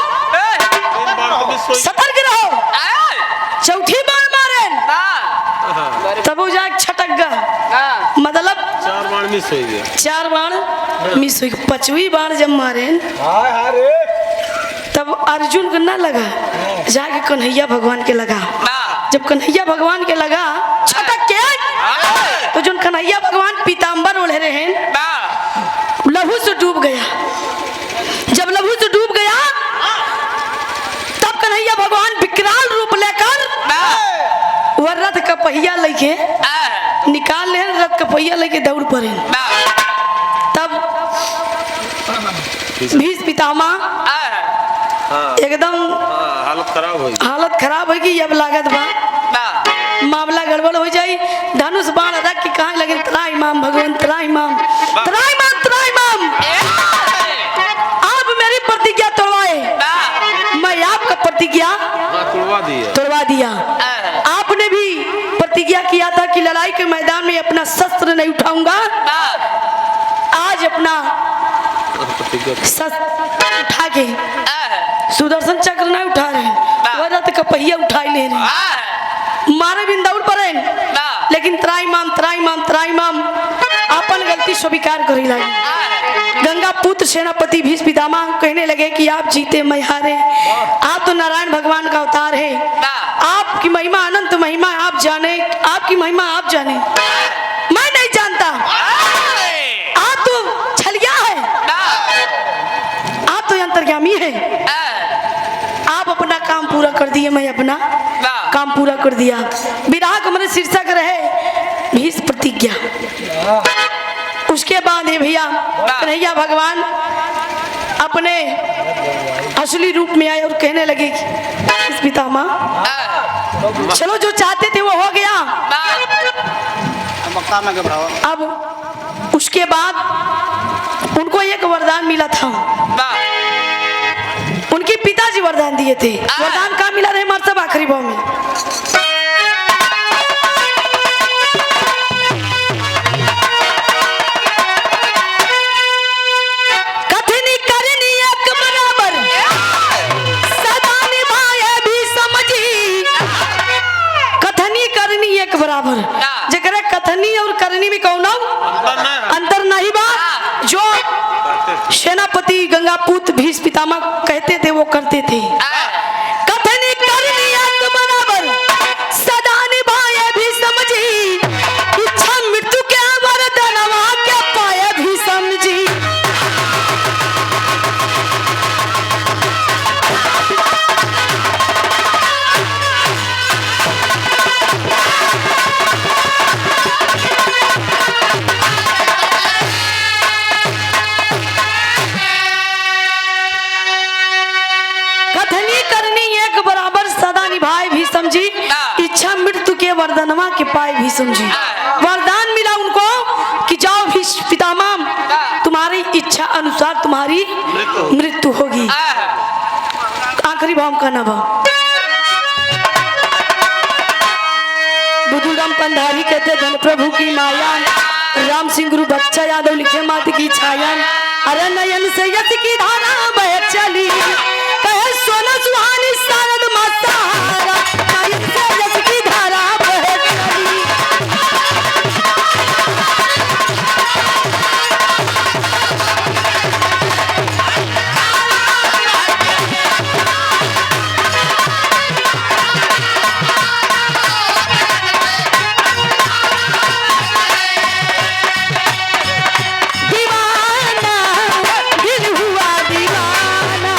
सतर्क रहो। चौथी बार मारे तब वो जाके छटक गया, मतलब मिस हो गया। 4 बाण मिस हुई। 5वीं बाण जब मारे तब अर्जुन को ना लगा, जाके कन्हैया भगवान के लगा। जब कन्हैया भगवान के लगा छटक के, तो जो कन्हैया भगवान पीताम्बर ओढ़े रहे लहू से डूब गया। जब लहू से डूब गया तब कन्हैया भगवान विकराल रूप लेकर वह रथ का पहिया लेके निकाल ले, रथ का पहिया लेके दौड़ पड़े। तब भीष्म पितामह एकदम हालत खराब हो गई। अब लागत बा मामला गड़बड़ हो जाई। धनुष बाण रख के कहाँ लगे, त्राई माम भगवान, त्राई माम, त्राई माम, त्राई माम। आप मेरी प्रतिज्ञा तोड़वाए, मैं आपका प्रतिज्ञा तोड़वा दिया। आपने भी प्रतिज्ञा किया था कि लड़ाई के मैदान में अपना शस्त्र नहीं उठाऊंगा। आज अपना शस्त्र उठा के सुदर्शन चक्र नहीं उठा रहे, वह रथ का पहिया उठा ले रहे, मारे बिन दौड़ पड़े। लेकिन त्राई माम, त्राई माम, त्राई माम अपन गलती स्वीकार करी लगे। गंगा पुत्र सेनापति भीष्म पितामह कहने लगे कि आप जीते मैं हारे, आप तो नारायण भगवान का अवतार है, आपकी महिमा अनंत महिमा, आप जाने, आपकी महिमा आप जाने, मैं नहीं जानता। आप तो छलिया है, आप तो अंतर्यामी है। आप अपना काम पूरा कर दिए, मैं अपना काम पूरा कर दिया। विराग हमारे शीर्षक रहे भीष्म प्रतिज्ञा। उसके बाद है भैया कन्हैया भगवान अपने असली रूप में आए और कहने लगे कि पितामह चलो जो चाहते थे वो हो गया। अब उसके बाद उनको एक वरदान मिला था, उनके पिताजी वरदान दिए थे। वरदान कहाँ मिला रहे हमारे सब आखिरी भाव में। कथनी करनी एक बराबर सदा निभाए भी समझी। कथनी करनी एक बराबर, जकरा कथनी और करनी में कौन अंतर नहीं बा। जो सेनापति गंगापुत्र भीष्म पितामह कहते थे वो करते थे। कथनी करनी एक बराबर सदा निभाए भी समझी। इच्छा मृत्यु के वरदानवा के पाए भी समझी। समझी, इच्छा मृत्यु के वरदानवा के पाए भी समझी। वरदान मिला उनको कि जाओ भीष्म पितामह तुम्हारी इच्छा अनुसार तुम्हारी मृत्यु होगी। आखिरी भाव का ना भाव बुद्धूराम पंधारी कहते धन प्रभु की माया, राम सिंह गुरु बच्चा यादव लिखे मात की छाया। अरे नयन से यश की धारा बह चली, कहे सोना सुहानी शारद माता। नयन से यश की धारा बह चली। दीवाना दिल हुआ दीवाना।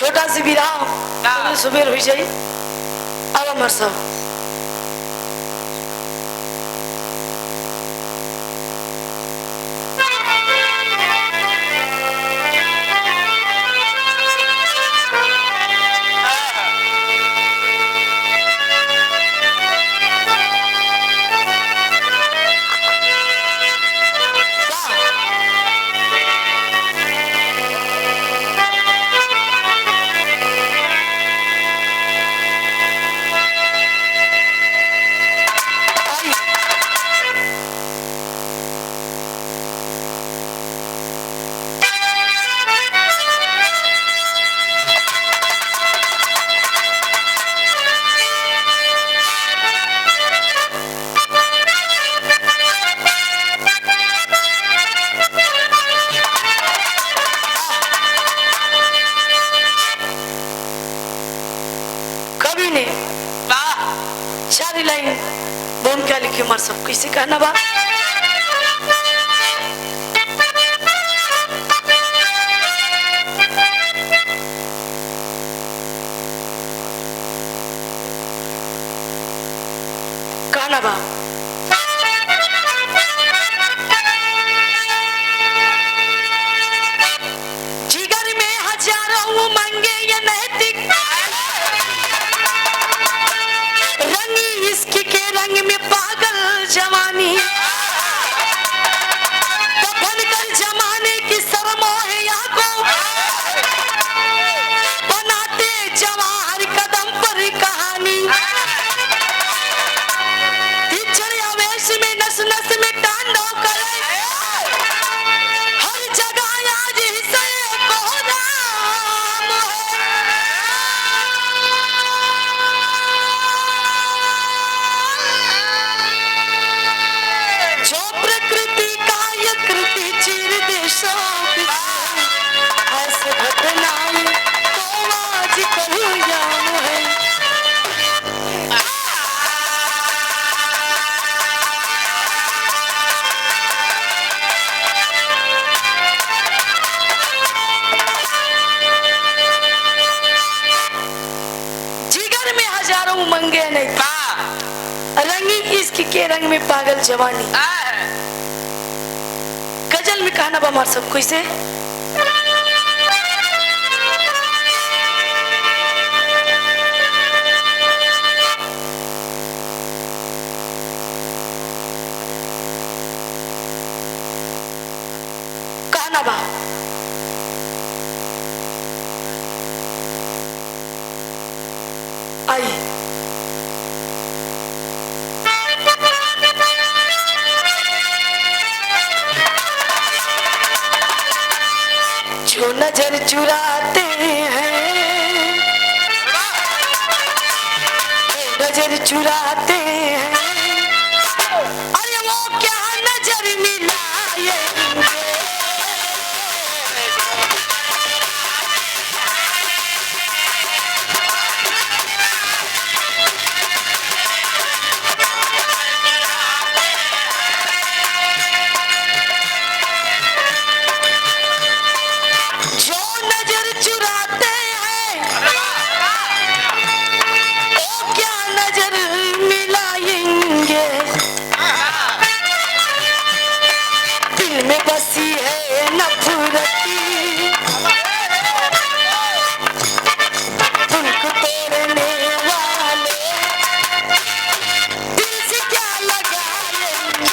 छोटा सी भी रहा सुबह हुई जाई अब अमर साहब सारी लाइन बोन क्या लिखी मर सब किसी कहना बा कहना बा जिगर में हजारों उमंगे ये नैतिक रंगी इसकी के रंग में पागल जवानी दफन कर जमाने की सरमोहिया को बनाते जवाहर कदम पर कहानी हिचड़े आवेश में नस नस में तांडव करे हर जगह आज हिस्से को नाम है जो प्रकृति का ये कृति चीर देशों की ऐसे घटनाएं तो आज कल याम है जिगर में हजारों उमंगे नहीं रंगी इश्क के रंग में पागल जवानी गजल में कहना बा मार सब कोई से कहना बा आई जो नजर चुराते हैं नजर चुराते हैं अरे वो क्या नजर मिलाएंगे जो नजर चुराते हैं ओ क्या नजर मिलाएंगे दिल में बसी है नफरती तुमको तोड़ने वाले दिल से क्या लगाएंगे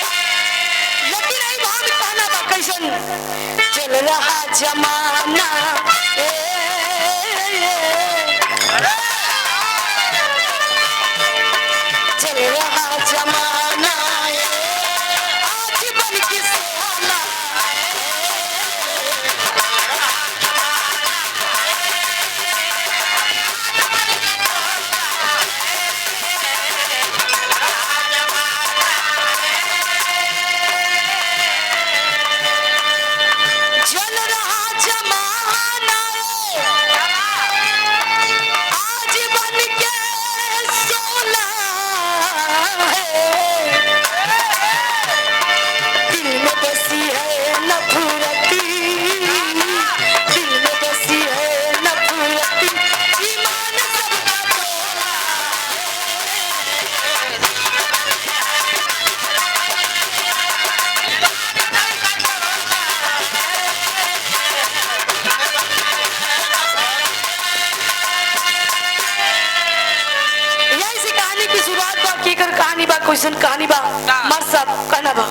लेकिन नहीं भाव में कहना बा कैसन चल रहा जमाना चल रहा जमाना आज बन के सोना चल रहा जमाना आज बन कैसन कहानी बा मार साहब कहना बा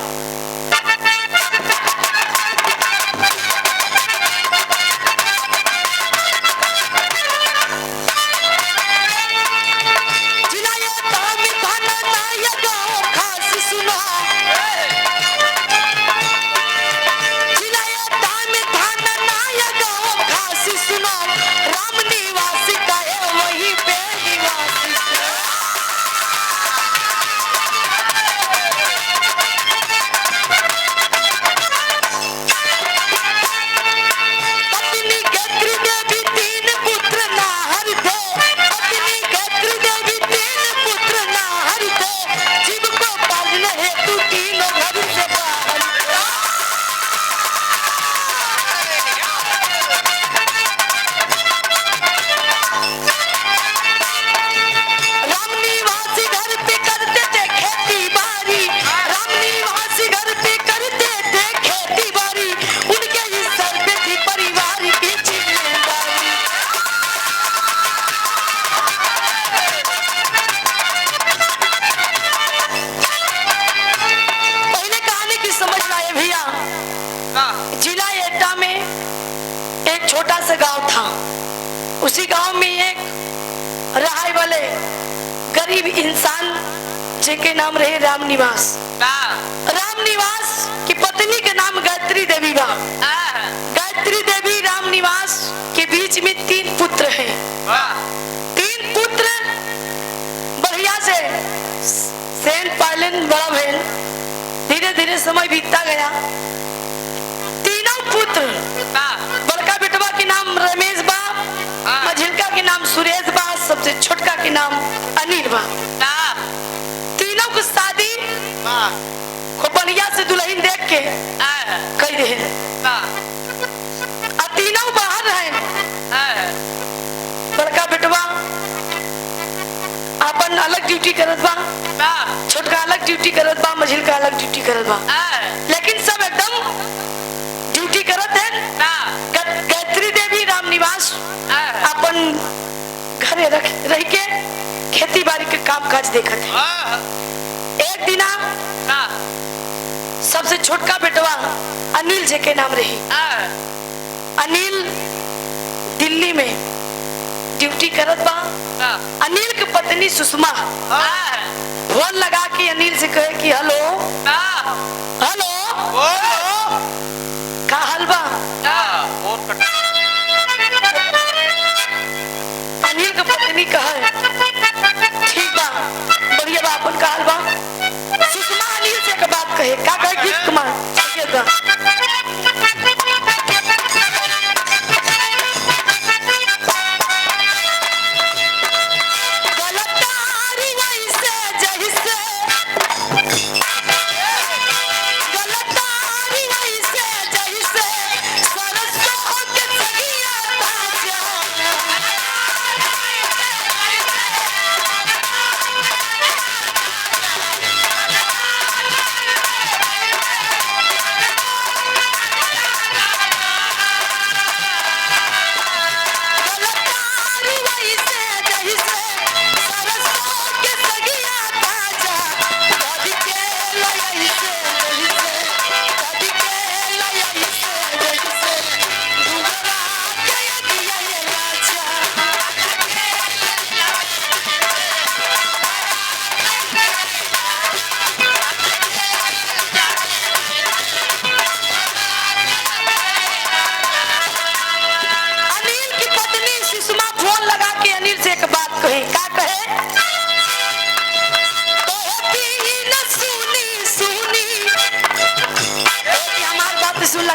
उसी गांव में एक रहाय वाले गरीब इंसान जिनके नाम रहे राम निवास। राम निवास की पत्नी के नाम गायत्री देवी बा। गायत्री देवी राम निवास के बीच में 3 पुत्र हैं। 3 पुत्र बढ़िया से सेन पालन बड़ा भेल। धीरे धीरे समय बीतता गया। तीनों पुत्र बड़का बेटवा के नाम रमेश बा, मझिलका के नाम सुरेश बा, सबसे छोटका के नाम अनिल बा। तीनों को शादी को बढ़िया से दुल्हन देख के कह दे। तीनों बाहर रहे। बड़का बेटवा अपन अलग ड्यूटी करत बा, छोटका अलग ड्यूटी करत बा, मझिलका अलग ड्यूटी करत बा। लेकिन सब एकदम ड्यूटी करत है। गायत्री देवी राम निवास अपन घरे रह के खेती बाड़ी के काम काज देखत है। एक दिना सबसे छोटका बेटवा अनिल जी के नाम रही। अनिल दिल्ली में ड्यूटी करत बा। अनिल की पत्नी सुषमा फोन लगा के अनिल से कहे कि हेलो हेलो का हाल बा। अनिल की पत्नी कहे ठीक बा बढ़िया बा अपन का हाल बा। सुषमा अनिल से एक बात कहे का कहे कि कुमार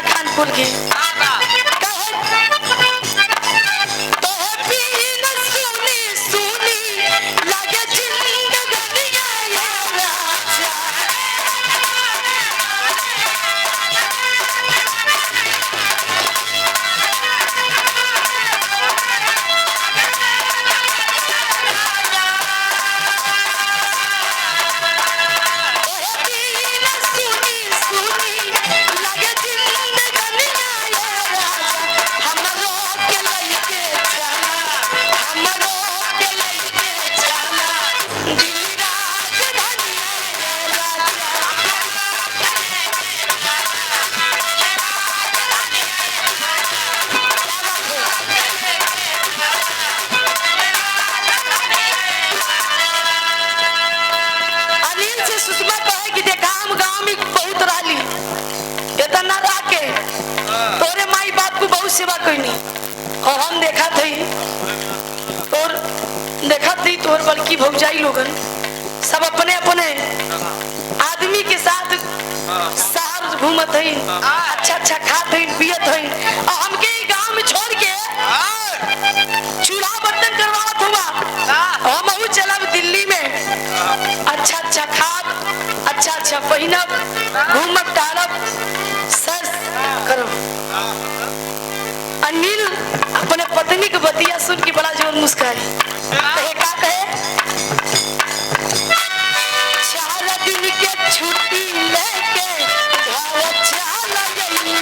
खानपुर के इतना रह के तोरे माई बाप को बहुत सेवा करनी और हम देखा थे तोर बल्कि भौजाई लोगन सब अपने अपने आदमी के साथ शहर घूमत है, अच्छा खात है पियत है, और हमके गांव में छोड़ के चूल्हा बर्तन करवावत हुआ। हम चलब दिल्ली में अच्छा खाब अच्छा पहिनब घूमब टहलब सर करब। अनिल अपने पत्नी के बतिया सुन के बड़ा जोर मुस्काई का कहे 4 दिन के छुट्टी लेके घर चला गई।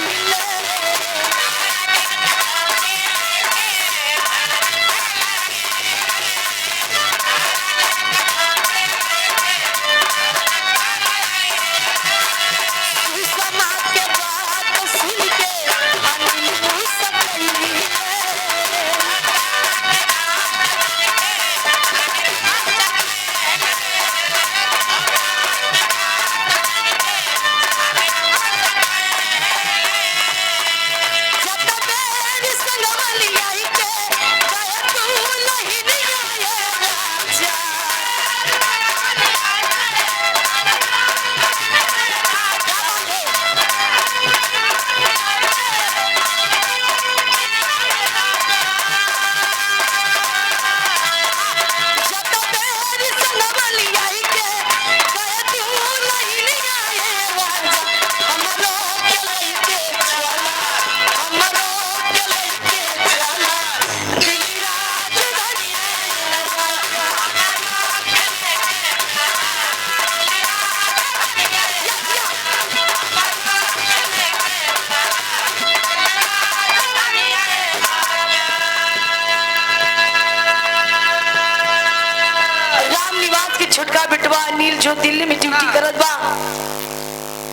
छुटका बिटवा अनिल जो दिल्ली में ड्यूटी करत बा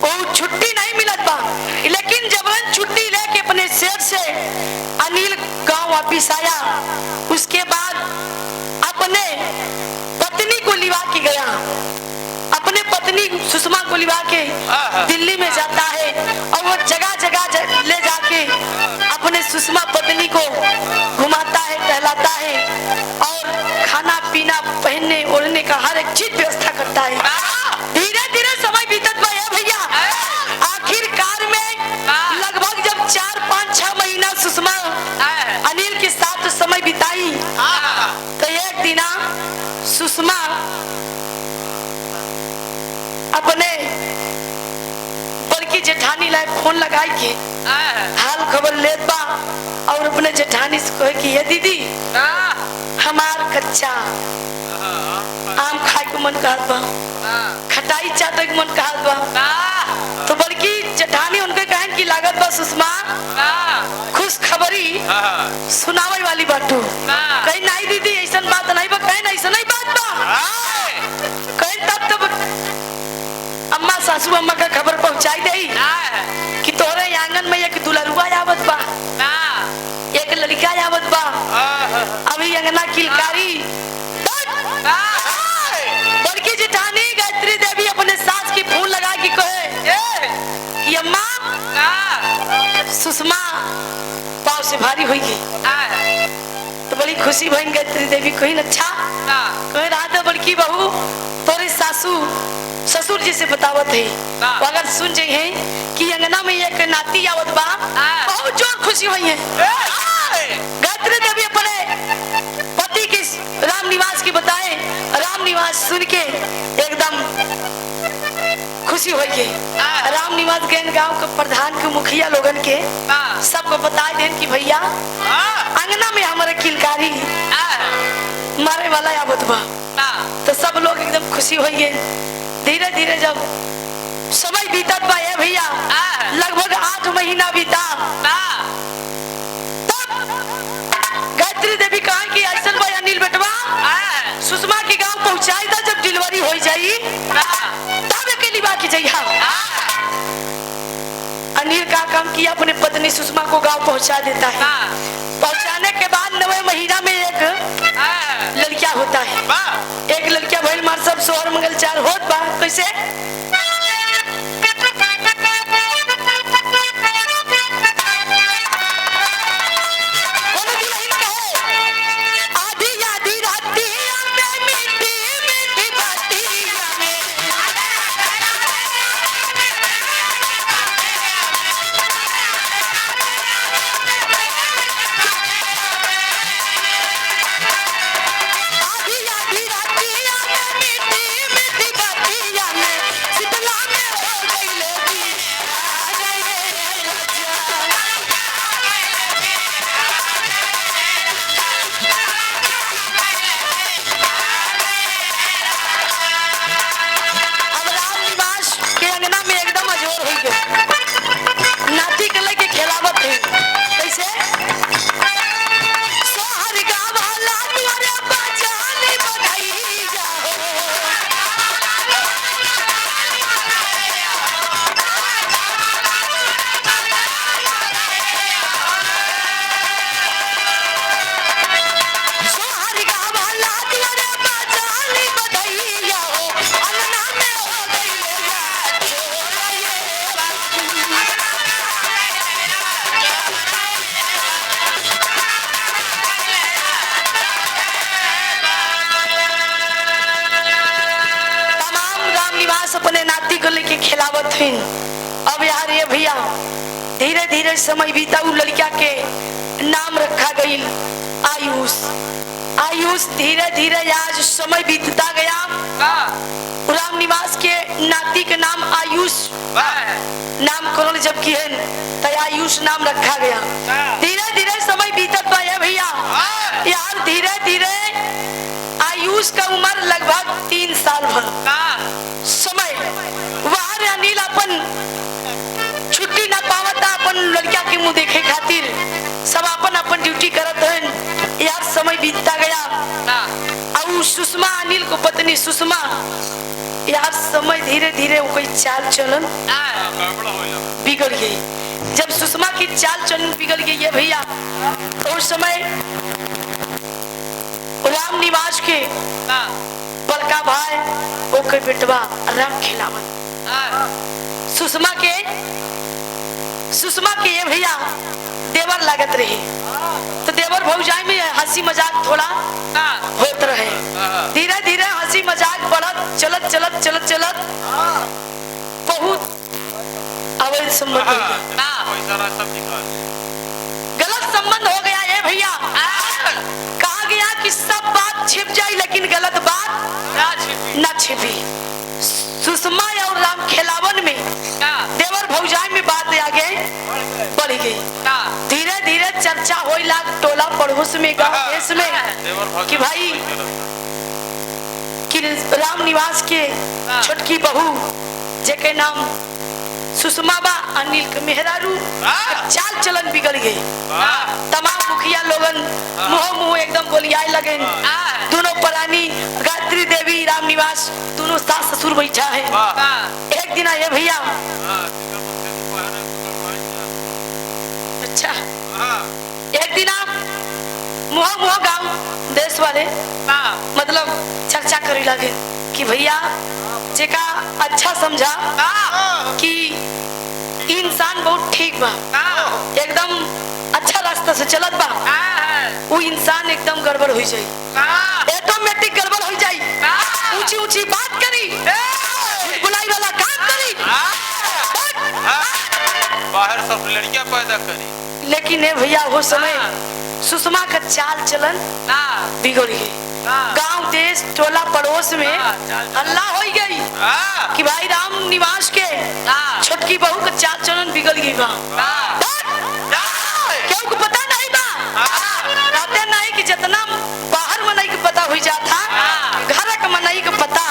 वो छुट्टी नहीं मिलत बा, लेकिन जबरन छुट्टी लेके अपने शहर से अनिल गांव वापिस आया। उसके बाद अपने पत्नी को लिवा के गया, अपने पत्नी सुषमा को लिवा के दिल्ली में जाता है और वो जगह जगह ले जाके अपने सुषमा पत्नी को घुमाता है टहलाता है और खाना पीना पहनने ओढ़ने का हर एक चीज व्यवस्था करता है। धीरे धीरे समय बीतत गया भैया। आखिरकार में लगभग जब 4, 5, 6 महीना सुषमा अनिल के साथ समय बिताई तो एक दिन सुषमा अपने बड़की जेठानी लाए फोन लगाई के हाल खबर लेत बा और अपने जेठानी से कहे कि ये दीदी हमार कच्चा आम खाए को मन कहत बा, खटाई चाटे को मन कहत बा। तो बल्कि जेठानी उनके कहन की लागत बा सुषमा खुश खबरी सुनावे वाली बाटू। कहीं नहीं दीदी ऐसा बात नहीं बा, कहीं ऐसा नहीं बात बा, कहीं तब अम्मा सासू अम्मा का खबर पहुंचाई दे कि तोरे आंगन में एक दुलरुआ आवत बा, एक लड़का आवत बा, अभी अंगना किलकारी। बड़की जेठानी गायत्री देवी अपने सास की फोन लगा के कहे कि अम्मा सुषमा पाँव से भारी हुई तो बड़ी खुशी भई। गायत्री देवी कही अच्छा कहे रहा था बड़की बहू तोरे सासू ससुर जी से बतावत है, तो अगर सुन जाइए कि अंगना में एक नाती आवत बा बहुत जोर खुशी हुई है। गायत्री देवी अपने पति के राम निवास की बताए, राम निवास सुन के एकदम खुशी हो गई। राम निवास गए गांव के प्रधान के मुखिया लोगन के सबको बताए देन कि भैया अंगना में हमारे किलकारी मारे वाला आवत बा। तो सब लोग एकदम खुशी हो गए। धीरे धीरे जब समय बीतत बा ये भैया लगभग 8 महीना बीता, तब गायत्री देवी कहा कि ऐसा भाई अनिल बेटवा सुषमा के गांव पहुंचाई था, जब डिलीवरी हो जाई तब अकेली बाकी जाइए। अनिल का काम किया, अपने पत्नी सुषमा को गांव पहुंचा देता है। पहुंचाने के बाद 9वें महीना में एक लड़किया होता है, एक लड़किया भइल मार सब सोहर मंगल चार होत बा। कैसे निवास अपने नाती को लेके खिलावत हन। अब यार ये भैया धीरे धीरे समय बीता, उ लड़का के नाम रखा गई आयुष। आयुष धीरे धीरे आज समय बीतता गया। राम निवास के नाती के नाम आयुष नामकरण जब किए तो आयुष नाम रखा गया। धीरे धीरे समय बीतत बा भैया यार, धीरे धीरे आयुष का उम्र लगभग 3 साल भर समय। वहां अनिल अपन छुट्टी ना पावता, अपन लड़का के मुंह देखे खातिर सब अपन अपन ड्यूटी करत हैं यार। समय बीतता गया और सुषमा, अनिल को पत्नी सुषमा यार, समय धीरे धीरे कोई चाल चलन बिगड़ गई। जब सुषमा की चाल चलन बिगड़ गई है भैया, तो उस समय राम निवास के बड़का भाई ओके बेटवा राम खिलावन सुषमा के ये भैया देवर लागत रही। तो देवर भौजाई में हंसी मजाक थोड़ा होत रहे। धीरे धीरे हंसी मजाक बढ़त चलत चलत चलत चलत बहुत अवैध संबंध हो गया, गलत संबंध हो गया ये भैया। कहा गया कि सब बात छिप जाए लेकिन गलत बात ना छिपी। सुषमा और राम खिलावन में देवर भौजाई में बात आगे बढ़ गई। धीरे धीरे चर्चा होई लाग टोला पड़ोस में, गांव देश में कि भाई कि राम निवास के छोटकी बहू जेके नाम सुषमा बा, अनिल के मेहरारू चाल चलन बिगड़ गई। तमाम मुखिया लोगन मुंह एकदम बोलियाए लगे। दोनों प्राणी गायत्री देवी राम निवास दोनों सास ससुर बैठा है। एक दिन आए भैया, अच्छा एक दिन आप मुँह गांव देश वाले मतलब चर्चा करे लगे कि भैया जेका अच्छा समझा कि इंसान बहुत ठीक बा, एकदम अच्छा रास्ता से चलत बा, वो इंसान एकदम गड़बड़ हो जाए, ऑटोमेटिक गड़बड़ हो जाए, ऊंची ऊंची बात करी, बुलाई वाला काम करी, बाहर सब लड़कियां पैदा करी। लेकिन ये भैया वो समय सुषमा का चाल चलन बिगड़ गई। गांव देश टोला पड़ोस में हल्ला हो गई कि भाई राम निवास के छोटकी बहू का चाल चलन बिगड़ गई बा। क्यों को पता नहीं बा, कहते नहीं कि जितना बाहर मनई के पता हो जाता, घर का मनई के पता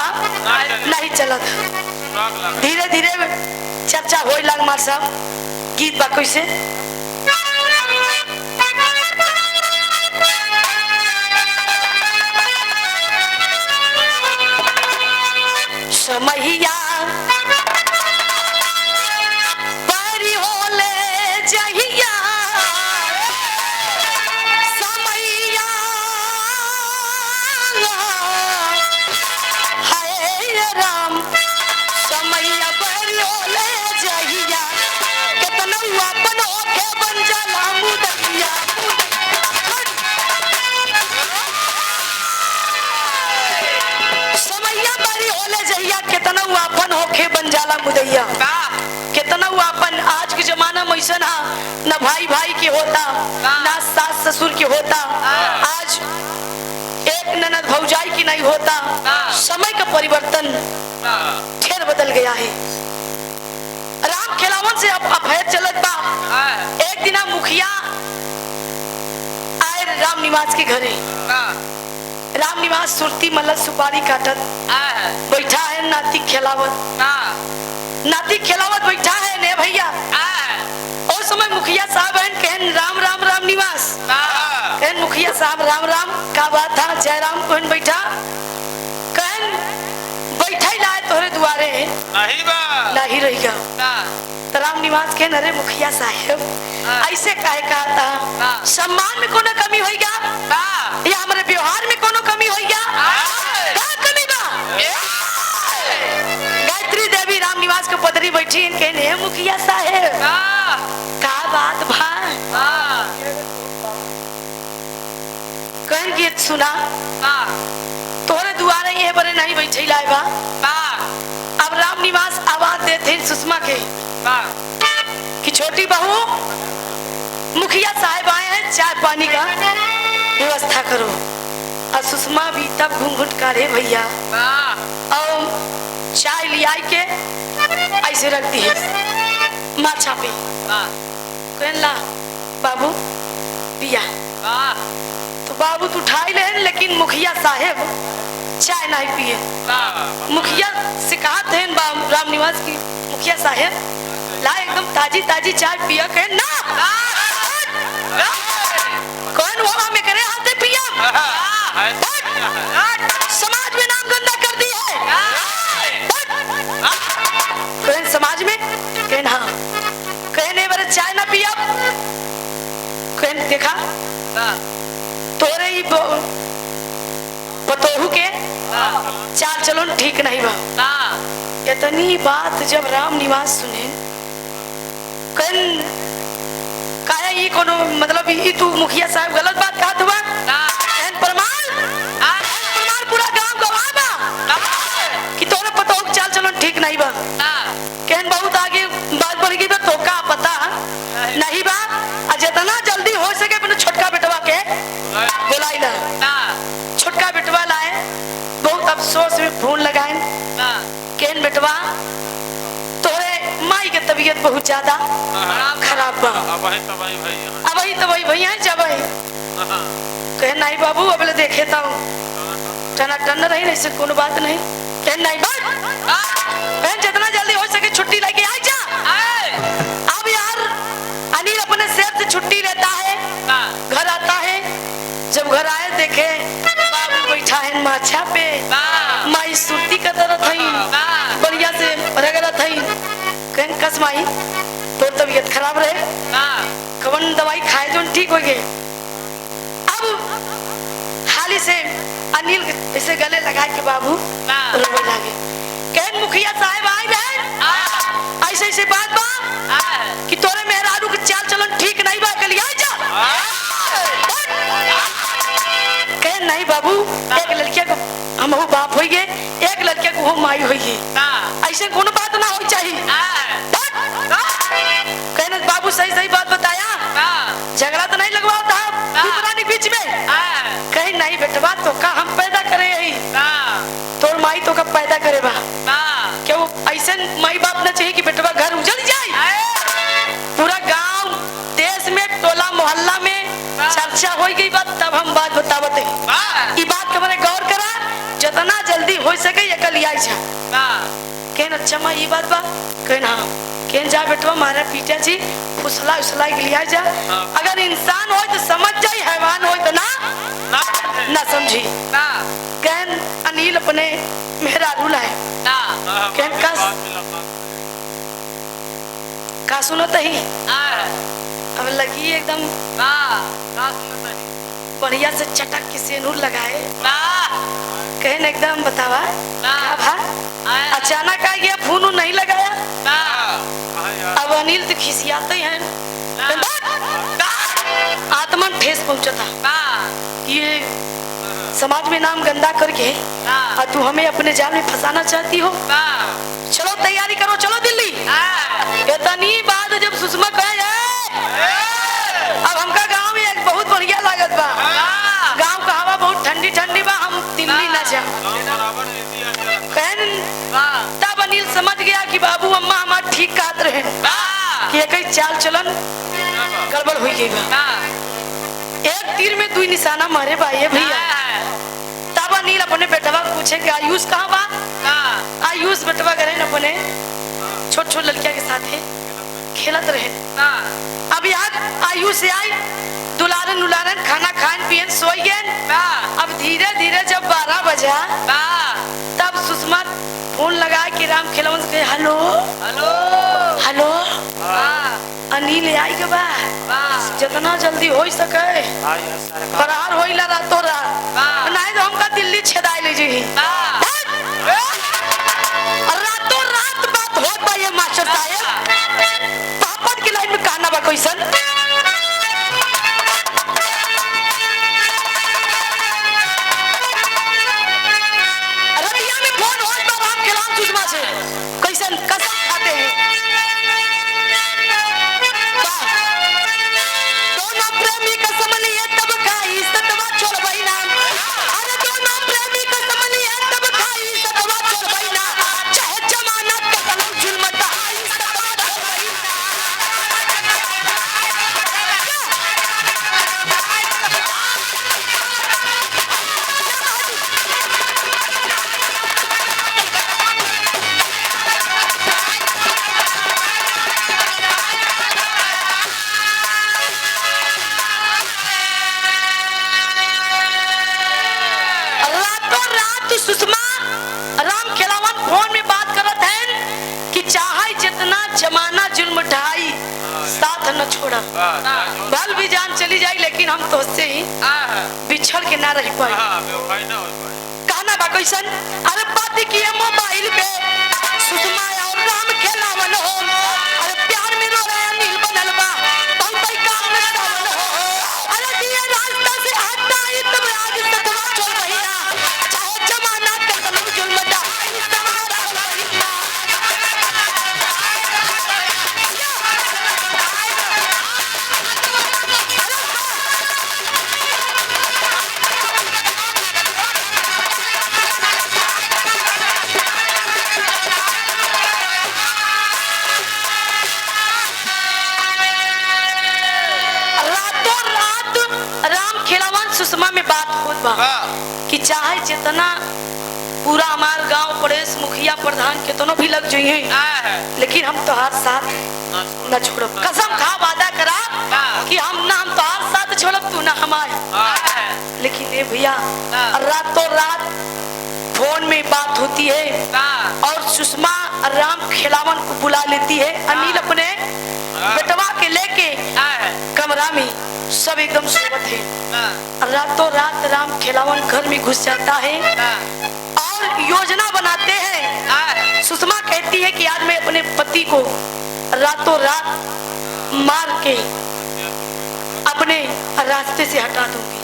नहीं चलत। धीरे धीरे चर्चा हो लग मार साहब, गीत बा कैसे समैया परी होले जहिया, समैया हाय राम, समैया परी होले जहिया, कितना अपन होके बन जाला मुदैया। समैया परी होले जहिया, कितना अपन होके बन जाला मुदैया। कितना अपन आज के जमाना में ऐसा न भाई भाई के होता, ना सास ससुर के होता, आज एक ननद भौजाई की नहीं होता। समय का परिवर्तन फिर बदल गया है। राम खिलावन से अब अफेयर चलत बा। एक दिन मुखिया आए राम निवास के घरे। राम निवास सुरती मतलब सुपारी काटत बैठा है, नाती खिलावत बैठा है ने भैया। और समय मुखिया साहब कहन राम राम राम निवास, कहन मुखिया साहब राम राम, का बात था जय राम कहन बैठा, कहन बैठा ही लाए तोहरे दुआरे नहीं रहेगा। तो राम निवास कहन अरे मुखिया साहब ऐसे काहे कहा था, सम्मान में कोनो कमी होइगा या हमारे व्यवहार में कोनो कमी होइगा, का कमी बा? गायत्री देवी राम निवास के पदरी बैठी कहने मुखिया साहब का बात भा, कहन गीत सुना तोहरे दुआरे ये बरे नहीं बैठे लाए बा। अब राम सुषमा के कि छोटी बहू मुखिया साहब आए हैं, चाय पानी का व्यवस्था करो। और सुषमा भी तब घूंघट करे भैया और चाय ले आई के ऐसे रख दी है माछा पे। कहला बाबू पिया, तो बाबू तो उठाई ले, लेकिन मुखिया साहेब चाय नहीं पिए। मुखिया से कहा थे राम निवास की मुखिया साहेब ला एकदम ताजी ताजी चाय पिया। कहे ना कौन वो में करे हाथे पिया, समाज में नाम गंदा कर दी है। कहे समाज में, कहे हाँ, कहे नहीं बारे चाय ना पिया। कहे देखा तोरे ही पतोहू के चाल चलन ठीक नहीं बा। इतनी बात जब राम निवास सुने, कहन काया ये कोनो मतलब ये तू मुखिया साहब गलत बात कहा तुआ। कहन प्रमाण पूरा गांव गवाह बा कि तोरे पतोहू के चाल चलन ठीक नहीं बा। कहन बहुत आगे बात बोल गई, तो का पता नहीं बा। जितना जल्दी हो सके अपने छोटका बेटवा के बुलाई ला। छोटका बेटवा लाए, बहुत अफसोस में फोन लगाए। केन बेटवा तोरे माई के तबीयत बहुत ज्यादा खराब बा। अब ही तो वही भैया जब कहे नहीं बाबू अब ले देखे तो टना टन रही नहीं से कोनो बात नहीं। कहे नहीं बात जितना जल्दी हो सके छुट्टी लेके आ जा। अब यार अनिल अपने शहर से छुट्टी लेता है, घर आता है। जब घर आए देखे बाबू बैठा है माछा पे, माई सुर्ती का दर्द थई बढ़िया से रगड़ा थई। कहन कस माई तो तबीयत खराब रहे, कवन दवाई खाए जो ठीक हो गए। अब हाली से अनिल इसे गले लगा के बाबू रोने लगे। कहन मुखिया साहब आई रहे ऐसे ऐसे बात बा कि तोरे मेहरारू के चाल चलन ठीक नहीं बा, कल आ जा। कहन नहीं बाबू, एक लड़किया को हम हो बाप होइए, एक लड़किया को हो माई होइए, ऐसे कोनो बात ना हो चाहिए। कहन बाबू सही सही बात बताया, झगड़ा तो नहीं लगवाओ था पुरानी बीच में। कहीं नहीं बेटवा तो का हम पैदा करे यही, तोर माई तो का पैदा करे बा। क्यों ऐसे माई बाप ना चाहिए कि बेटवा घर उजड़ जाए। पूरा गांव देश में टोला मोहल्ला में चर्चा हो गई बात, तब हम बात बतावते हैं। ये बात के मैंने गौर करा, जितना जल्दी हो सके ये कल आई जा। कहन अच्छा माँ ये बात बा। कहन हाँ। कहन जा बेटवा मारा पीटा जी फुसला उसला के लिया जा। अगर इंसान हो तो समझ जाए, हैवान हो तो ना समझी। कहन अनिल अपने मेहरारू लाए। कहन का सुनो तही अब लगी एकदम बढ़िया से चटक के सेनूर लगाए। कहन एकदम बतावा भा अचानक आ गया, फोन नहीं लगाया। अब अनिल तो खिसियाते हैं, आत्मन ठेस पहुंचा था। ये समाज में नाम गंदा करके और तू हमें अपने जाल में फंसाना चाहती हो। चलो तैयारी करो, चलो दिल्ली। इतनी बात जब सुषमा कहे अब हमका गांव में एक बहुत बढ़िया लागत बा, गांव का हवा बहुत ठंडी ठंडी बा, हम दिल्ली न जा। तब अनिल समझ गया कि बाबू अम्मा हमारा ठीक कहत रहे कि एक चाल चलन गड़बड़ हुई गई बा। एक तीर में दुई निशाना मारे भाई भैया। तब अनिल अपने बेटवा पूछे कि आयुष कहाँ बा। आयुष बेटवा करे न अपने छोट छोट लड़किया के साथ खेलत रहे। अब यार आयुष से आई दुलारन उलारन खाना खान पियन सोई गए। अब धीरे धीरे जब 12 बजा तब सुषमा फोन लगा कि राम खिलवन के हेलो हेलो अनिल आई के बा, जितना जल्दी हो सके फरार होइला रातों रात, नहीं तो हमका दिल्ली छेदाई ले जी। रातों रात बात होत बा ये मास्टर साहब, पापड़ की लाइन में कहना बा क्वेश्चन। रतिया में फोन होत बा राम खिलवन सुषमा से, क्वेश्चन कसम खाते हैं भल भी जान चली जाए लेकिन हम तो उससे ही बिछड़ के ना रह पाए। कहना बा कैसन, अरे बात किए मोबाइल पे सुषमा और राम खेलावन हो, अरे प्यार में रो रहे नील बनल बा बहुत ही काम में सावन हो, अरे दिए रास्ता से हटा ही तुम आज सतवा चल भैया चाहे जमाना कदम जुल्म दा तुम्हारा सुषमा में बात होत बा कि चाहे जितना पूरा हमार गांव पड़ोस मुखिया प्रधान कितनो भी लग जाइए लेकिन हम तोहार साथ न छोड़ब। कसम खा वादा करा कि हम तोहार साथ छोड़ब तू ना हमारे। लेकिन ये भैया रातों रात फोन में बात होती है और सुषमा राम खिलावन को बुला लेती है। अनिल अपने बेटवा के लेके कमरा में सब एकदम सोवत है। रातों रात राम खिलावन घर में घुस जाता है और योजना बनाते हैं। सुषमा कहती है कि आज मैं अपने पति को रातों रात मार के अपने रास्ते से हटा दूंगी।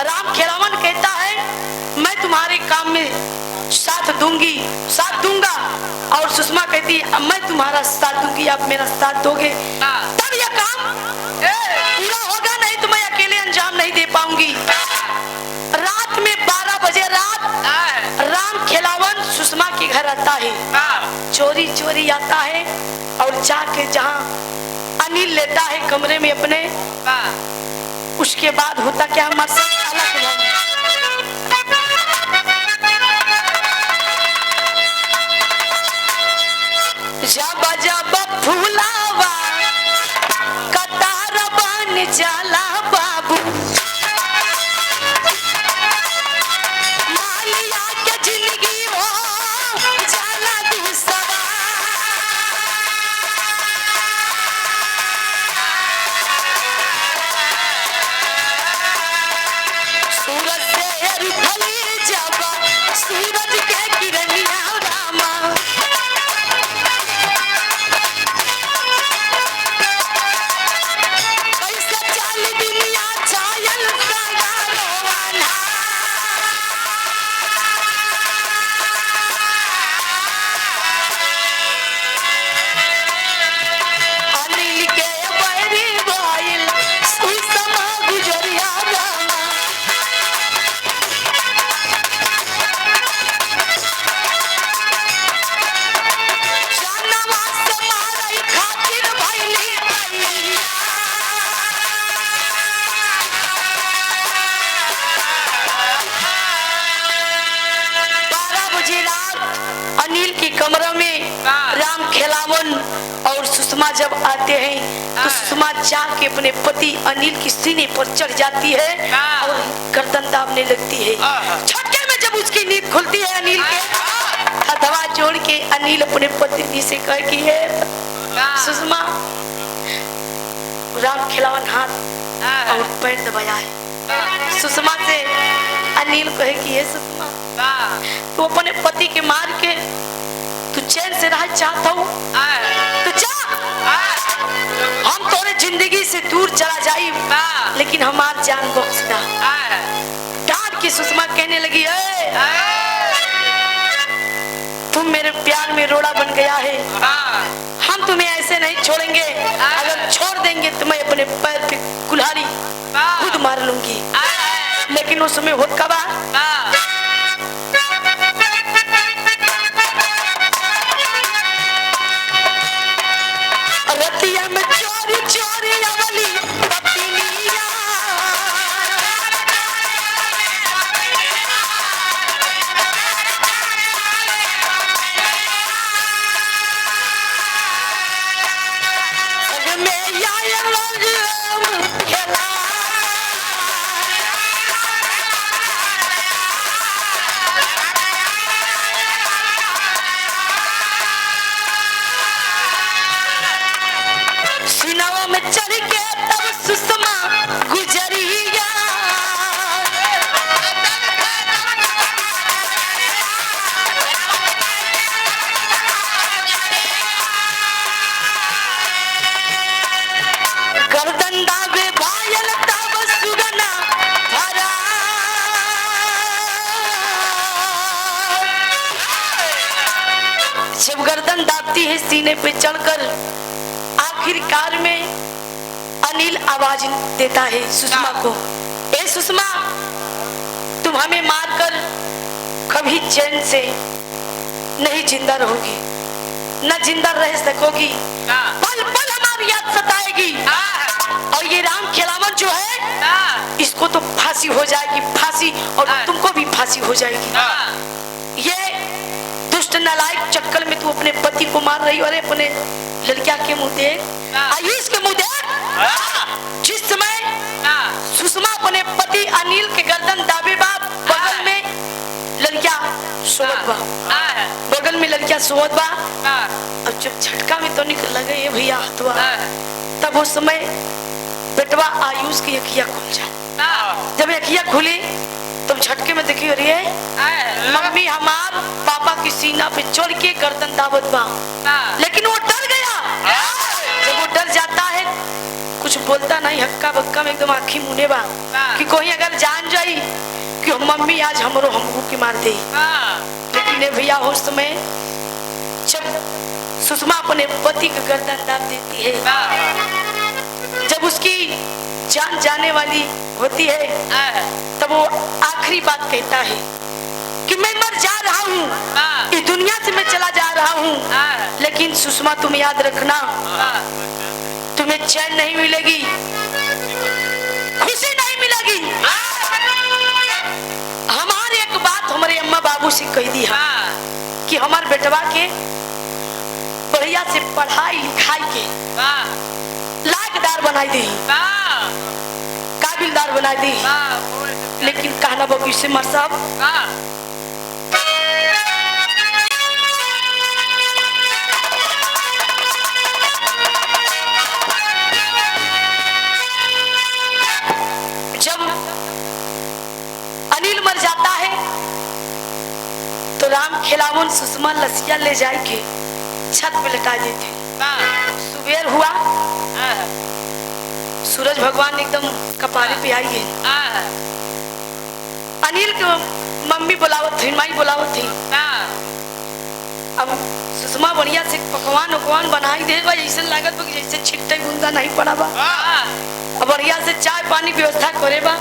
राम खिलावन कहता है मैं तुम्हारे काम में साथ दूंगा और सुषमा कहती है मैं तुम्हारा साथ दूंगी, आप मेरा साथ दोगे तब यह काम पूरा होगा, नहीं तो मैं अकेले अंजाम नहीं दे पाऊंगी। रात में 12 बजे रात राम खिलावन सुषमा के घर आता है, चोरी चोरी आता है और जाके जहाँ अनिल लेता है कमरे में अपने, उसके बाद होता क्या मसाला जब जब फूलावा कतार बन जाला बाबू मालिया के जिंदगी हो जाला दूसरा। सूरज से उठली जब सूरज के किरनिया रामा कमरा में राम खिलावन और सुषमा जब आते हैं तो सुषमा जाके अपने पति अनिल की सीने पर चढ़ जाती है और गर्दन दाबने लगती है। झटके में जब उसकी नींद खुलती है अनिल के हथवा जोड़ के अनिल अपने पत्नी से कह कि सुषमा, राम खिलावन हाथ और पैर दबाया है। सुषमा से अनिल कहे कि सुषमा तू अपने पति के मार के तू चैन से रह चाहता हूँ तो जा, हम तोरे जिंदगी से दूर चला जाई लेकिन हमार जान बख्श दा। डांट के सुषमा कहने लगी तुम मेरे प्यार में रोड़ा बन गया है, हम तुम्हें ऐसे नहीं छोड़ेंगे, अगर छोड़ देंगे तो मैं अपने पैर पे कुल्हाड़ी खुद मार लूंगी। लेकिन उस समय होत का रतिया में चोरी चोरी अवली पत्निया में या लोग खेला सुनाओ नाव में चढ़ के तब सुषमा गुजरिया। गर्दन दाबे घायल तब सुगना भरा। जब गर्दन दाबती है सीने पे चढ़कर, आखिरकार में अनिल आवाज देता है सुषमा को, ए सुषमा, तुम हमें मारकर कभी चैन से नहीं जिंदा रहोगी, न जिंदा रह सकोगी, पल पल हमारी याद सताएगी। और ये राम खिलावन जो है, इसको तो फांसी हो जाएगी, फांसी, और तुमको भी फांसी हो जाएगी। ये दुष्ट नालायक चक्कर में तू अपने पति को मार रही हो। अरे अपने लड़किया के मुंह देख, आयुष के मुंह देख। जिस समय सुषमा अपने पति अनिल के गर्दन दाबे बाप, बगल में लड़किया सोवत बा, बगल में लड़किया सोवत बा। अब जब झटका में तो निकल लगे ये भैया हथवा, तब उस समय बेटवा आयुष की अखियां खुल जाए। जब अखियां खुली तब झटके में देखी, अरे मम्मी हमार पापा की सीना पे चढ़ के गर्दन दावत बा। लेकिन वो डर गया। जब वो डर जाता है, कुछ बोलता नहीं, हक्का बक्का में एकदम आँखी मुने बा कि कोई अगर जान जाई कि मम्मी आज हमको की मार दे। लेकिन भैया उस समय जब सुषमा अपने पति का गर्दन दाब देती है, जब उसकी जान जाने वाली होती है, तब वो आखिरी बात कहता है कि मैं मर जा रहा हूँ, इस दुनिया से मैं चला जा रहा हूँ। लेकिन सुषमा तुम याद रखना, तुम्हें चैन नहीं मिलेगी, खुशी नहीं मिलेगी। हमारी एक बात हमारे अम्मा बाबू से कह दी है कि हमारे बेटवा के बढ़िया से पढ़ाई लिखाई के लायकदार बनाई दी, काबिलदार बनाई दी। लेकिन कहना बाबू से मर साहब, जब अनिल मर जाता है तो राम खिलावन सुषमा लसिया ले जाए के छत पे लटा देते। सुबेर हुआ, सूरज भगवान एकदम कपारे पे आई है। अनिल की मम्मी बुलावत थी, माई बुलावत थी। अब सुषमा बढ़िया से पकवान उकवान बनाई दे, ऐसा लागत बा जैसे छिट्टे गुंदा नहीं पड़ा बा। अब बढ़िया से चाय पानी व्यवस्था करे बा।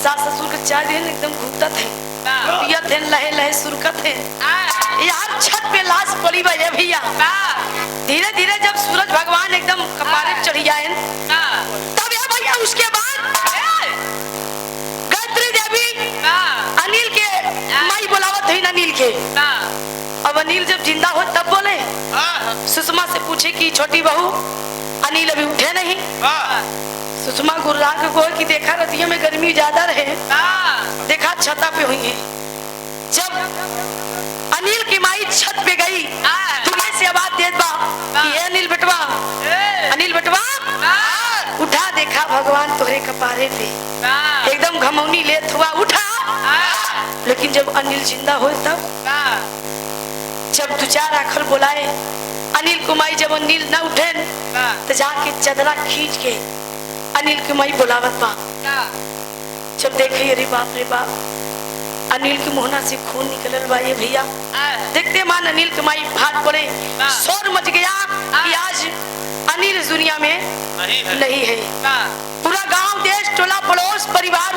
सास ससुर के चाय देन एकदम घूमता थे, पियत थे, लहे लहे सुरकत थे। यार छत पे लाश पड़ी बा ये भैया। धीरे धीरे जब सूरज भगवान एकदम कपारे चढ़ी जाए, तब ये भैया उसके बाद गायत्री देवी अनिल के माई बुलावत है अनिल के। अब अनिल जब जिंदा हो तब बोले, सुषमा से पूछे कि छोटी बहू अनिल अभी उठे नहीं। सुषमा गुर्रा के कहो कि देखा रतिया में गर्मी ज्यादा रहे, देखा छता पे हुई है। जब अनिल की माई छत पे गई, तुम्हें से आवाज दे बा कि अनिल बेटवा, अनिल बेटवा उठा, देखा भगवान तोरे कपारे पे एकदम घमौनी लेत हुआ, उठा। लेकिन जब अनिल जिंदा हो तब जब दो चार आखर बुलाए अनिल को माई, जब अनिल न उठे तो जाके चदरा खींच के अनिल की माई बुलावत बा। जब देखे अरे बाप रे बाप, अनिल की मोहना से खून निकलल बा ये भैया। देखते मान अनिल की माई भाग पड़े, शोर मच गया कि आज अनिल इस दुनिया में नहीं है। पूरा गांव, देश, टोला, पड़ोस, परिवार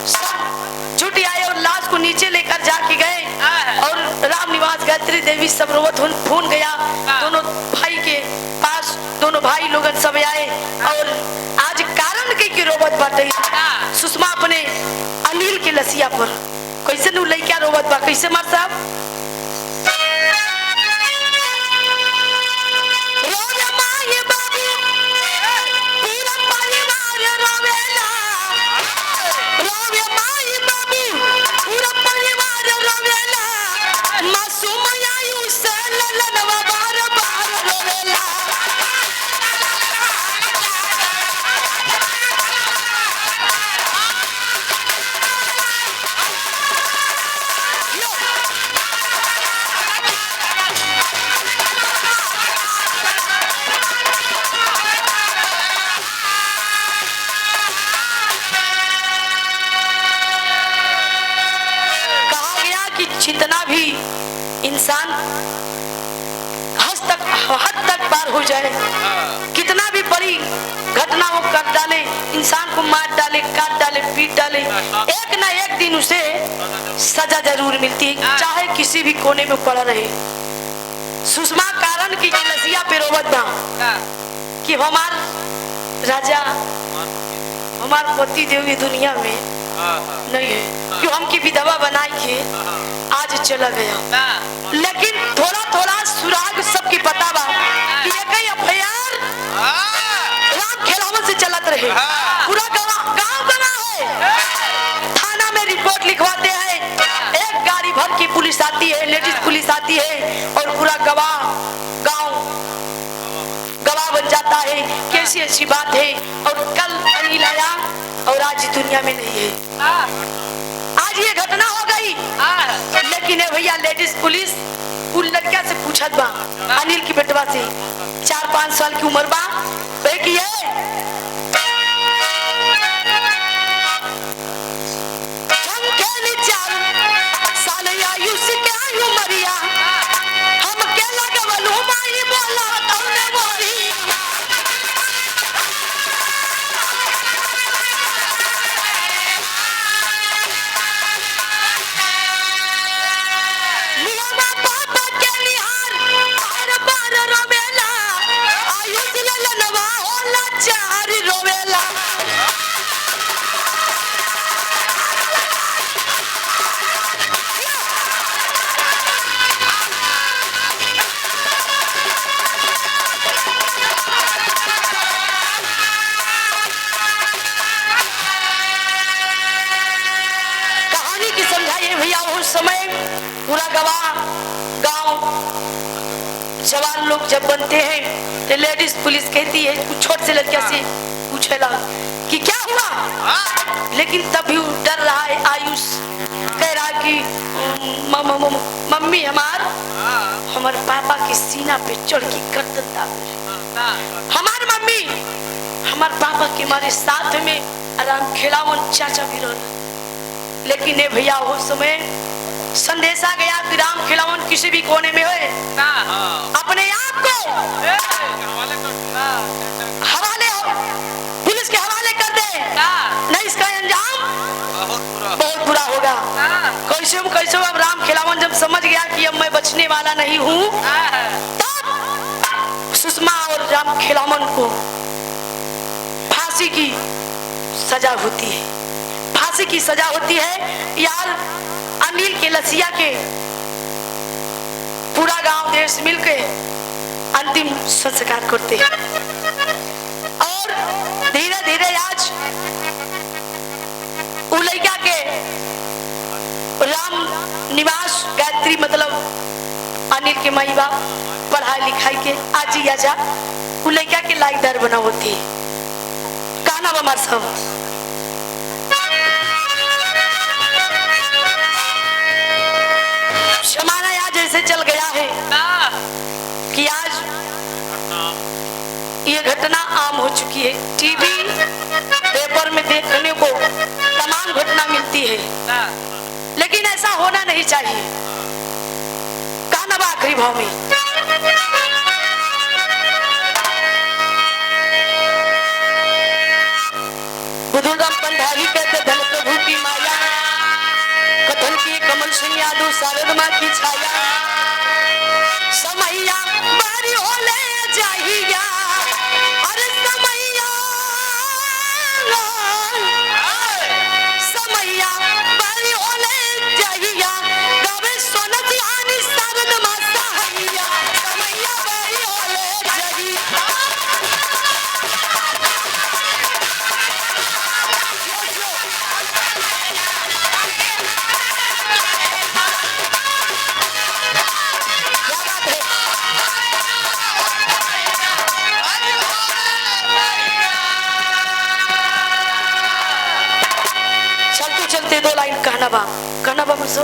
सब जुट आए और लाश को नीचे लेकर जाके गए। और राम निवास गायत्री देवी सब रोवत फोन गया दोनों भाई के पास, दोनों भाई लोग सब आए। और आज कारण के रोवत बाटे सुषमा अपने अनिल के लसिया पर, कैसे नु लइका रोवत बा, कैसे मार साहब भी इंसान हद तक पार हो जाए, कितना भी बड़ी घटना वो कर डाले, इंसान को मार डाले, काट डाले, पीट डाले, एक ना एक दिन उसे सजा जरूर मिलती है, चाहे किसी भी कोने में पड़ा रहे। सुषमा कारण की लसिया पे रोवत बा कि हमार राजा, हमार पति देव ये दुनिया में नहीं है, क्यों हमकी विधवा बनाई के आज चला गया। लेकिन थोड़ा थोड़ा सुराग सबकी पता बा कि ये कई एफआईआर राम खेलावन से चलत रहे, पूरा गांव है, थाना में रिपोर्ट लिखवाते हैं, एक गाड़ी भर की पुलिस आती है, लेडीज पुलिस आती है और पूरा गवाह बन जाता है। कैसी अच्छी बात है। और कल अनिल आया और आज दुनिया में नहीं है, आज ये घटना हो गई। लेकिन भैया लेडीज पुलिस उन लड़किया से पूछत बा, अनिल की बेटवा से 4-5 साल की उम्र बा, कि पूरा गांव जवान लोग जब बनते हैं तो लेडीज पुलिस कहती है, कुछ छोट से लड़किया से पूछेला कि क्या हुआ, लेकिन तब भी डर रहा है। आयुष कह रहा कि मम्मी हमारे पापा के सीना पे चढ़ के गर्दन दाब, हमारी मम्मी हमारे पापा के हमारे साथ में आराम खिलावन चाचा भी रह। लेकिन ये भैया वो समय संदेशा गया कि राम खिलावन किसी भी कोने में होए, अपने आप को हवाले पुलिस के हवाले कर दे, नहीं इसका अंजाम बहुत बुरा होगा। कैसे अब राम खिलावन जब समझ गया कि अब मैं बचने वाला नहीं हूँ, तब सुषमा और राम खिलावन को फांसी की सजा होती है। फांसी की सजा होती है यार। अनिल के लसिया के पूरा गांव देश मिलके अंतिम संस्कार करते हैं और धीरे धीरे आज उलैया के राम निवास गायत्री मतलब अनिल के माई बाप पढ़ाई लिखाई के आज ही आजा उलैया के लायकदार बना होती है। गाना बमार सब जमाना आज ऐसे चल गया है कि आज ये घटना आम हो चुकी है। टीवी पेपर में देखने को तमाम घटना मिलती है, लेकिन ऐसा होना नहीं चाहिए। गाना आखिरी भाव में बुधुराम पंडाली कहते धन प्रभु की माया, कथन की कमल सिंह यादव शारद माँ की छाया, समैया बारी होले जाहिया, अरे समैया समैया बारी होले जाहिया, गावे सोना दिहानी शारद माँ सहाइया, समैया बारी होले जाहिया। चलते 2 लाइन कहना बा मुझसे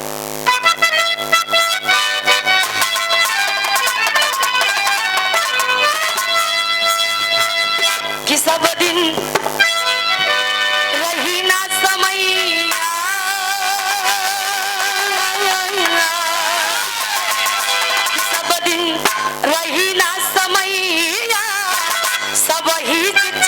कि सब दिन रही ना समैया, ही चित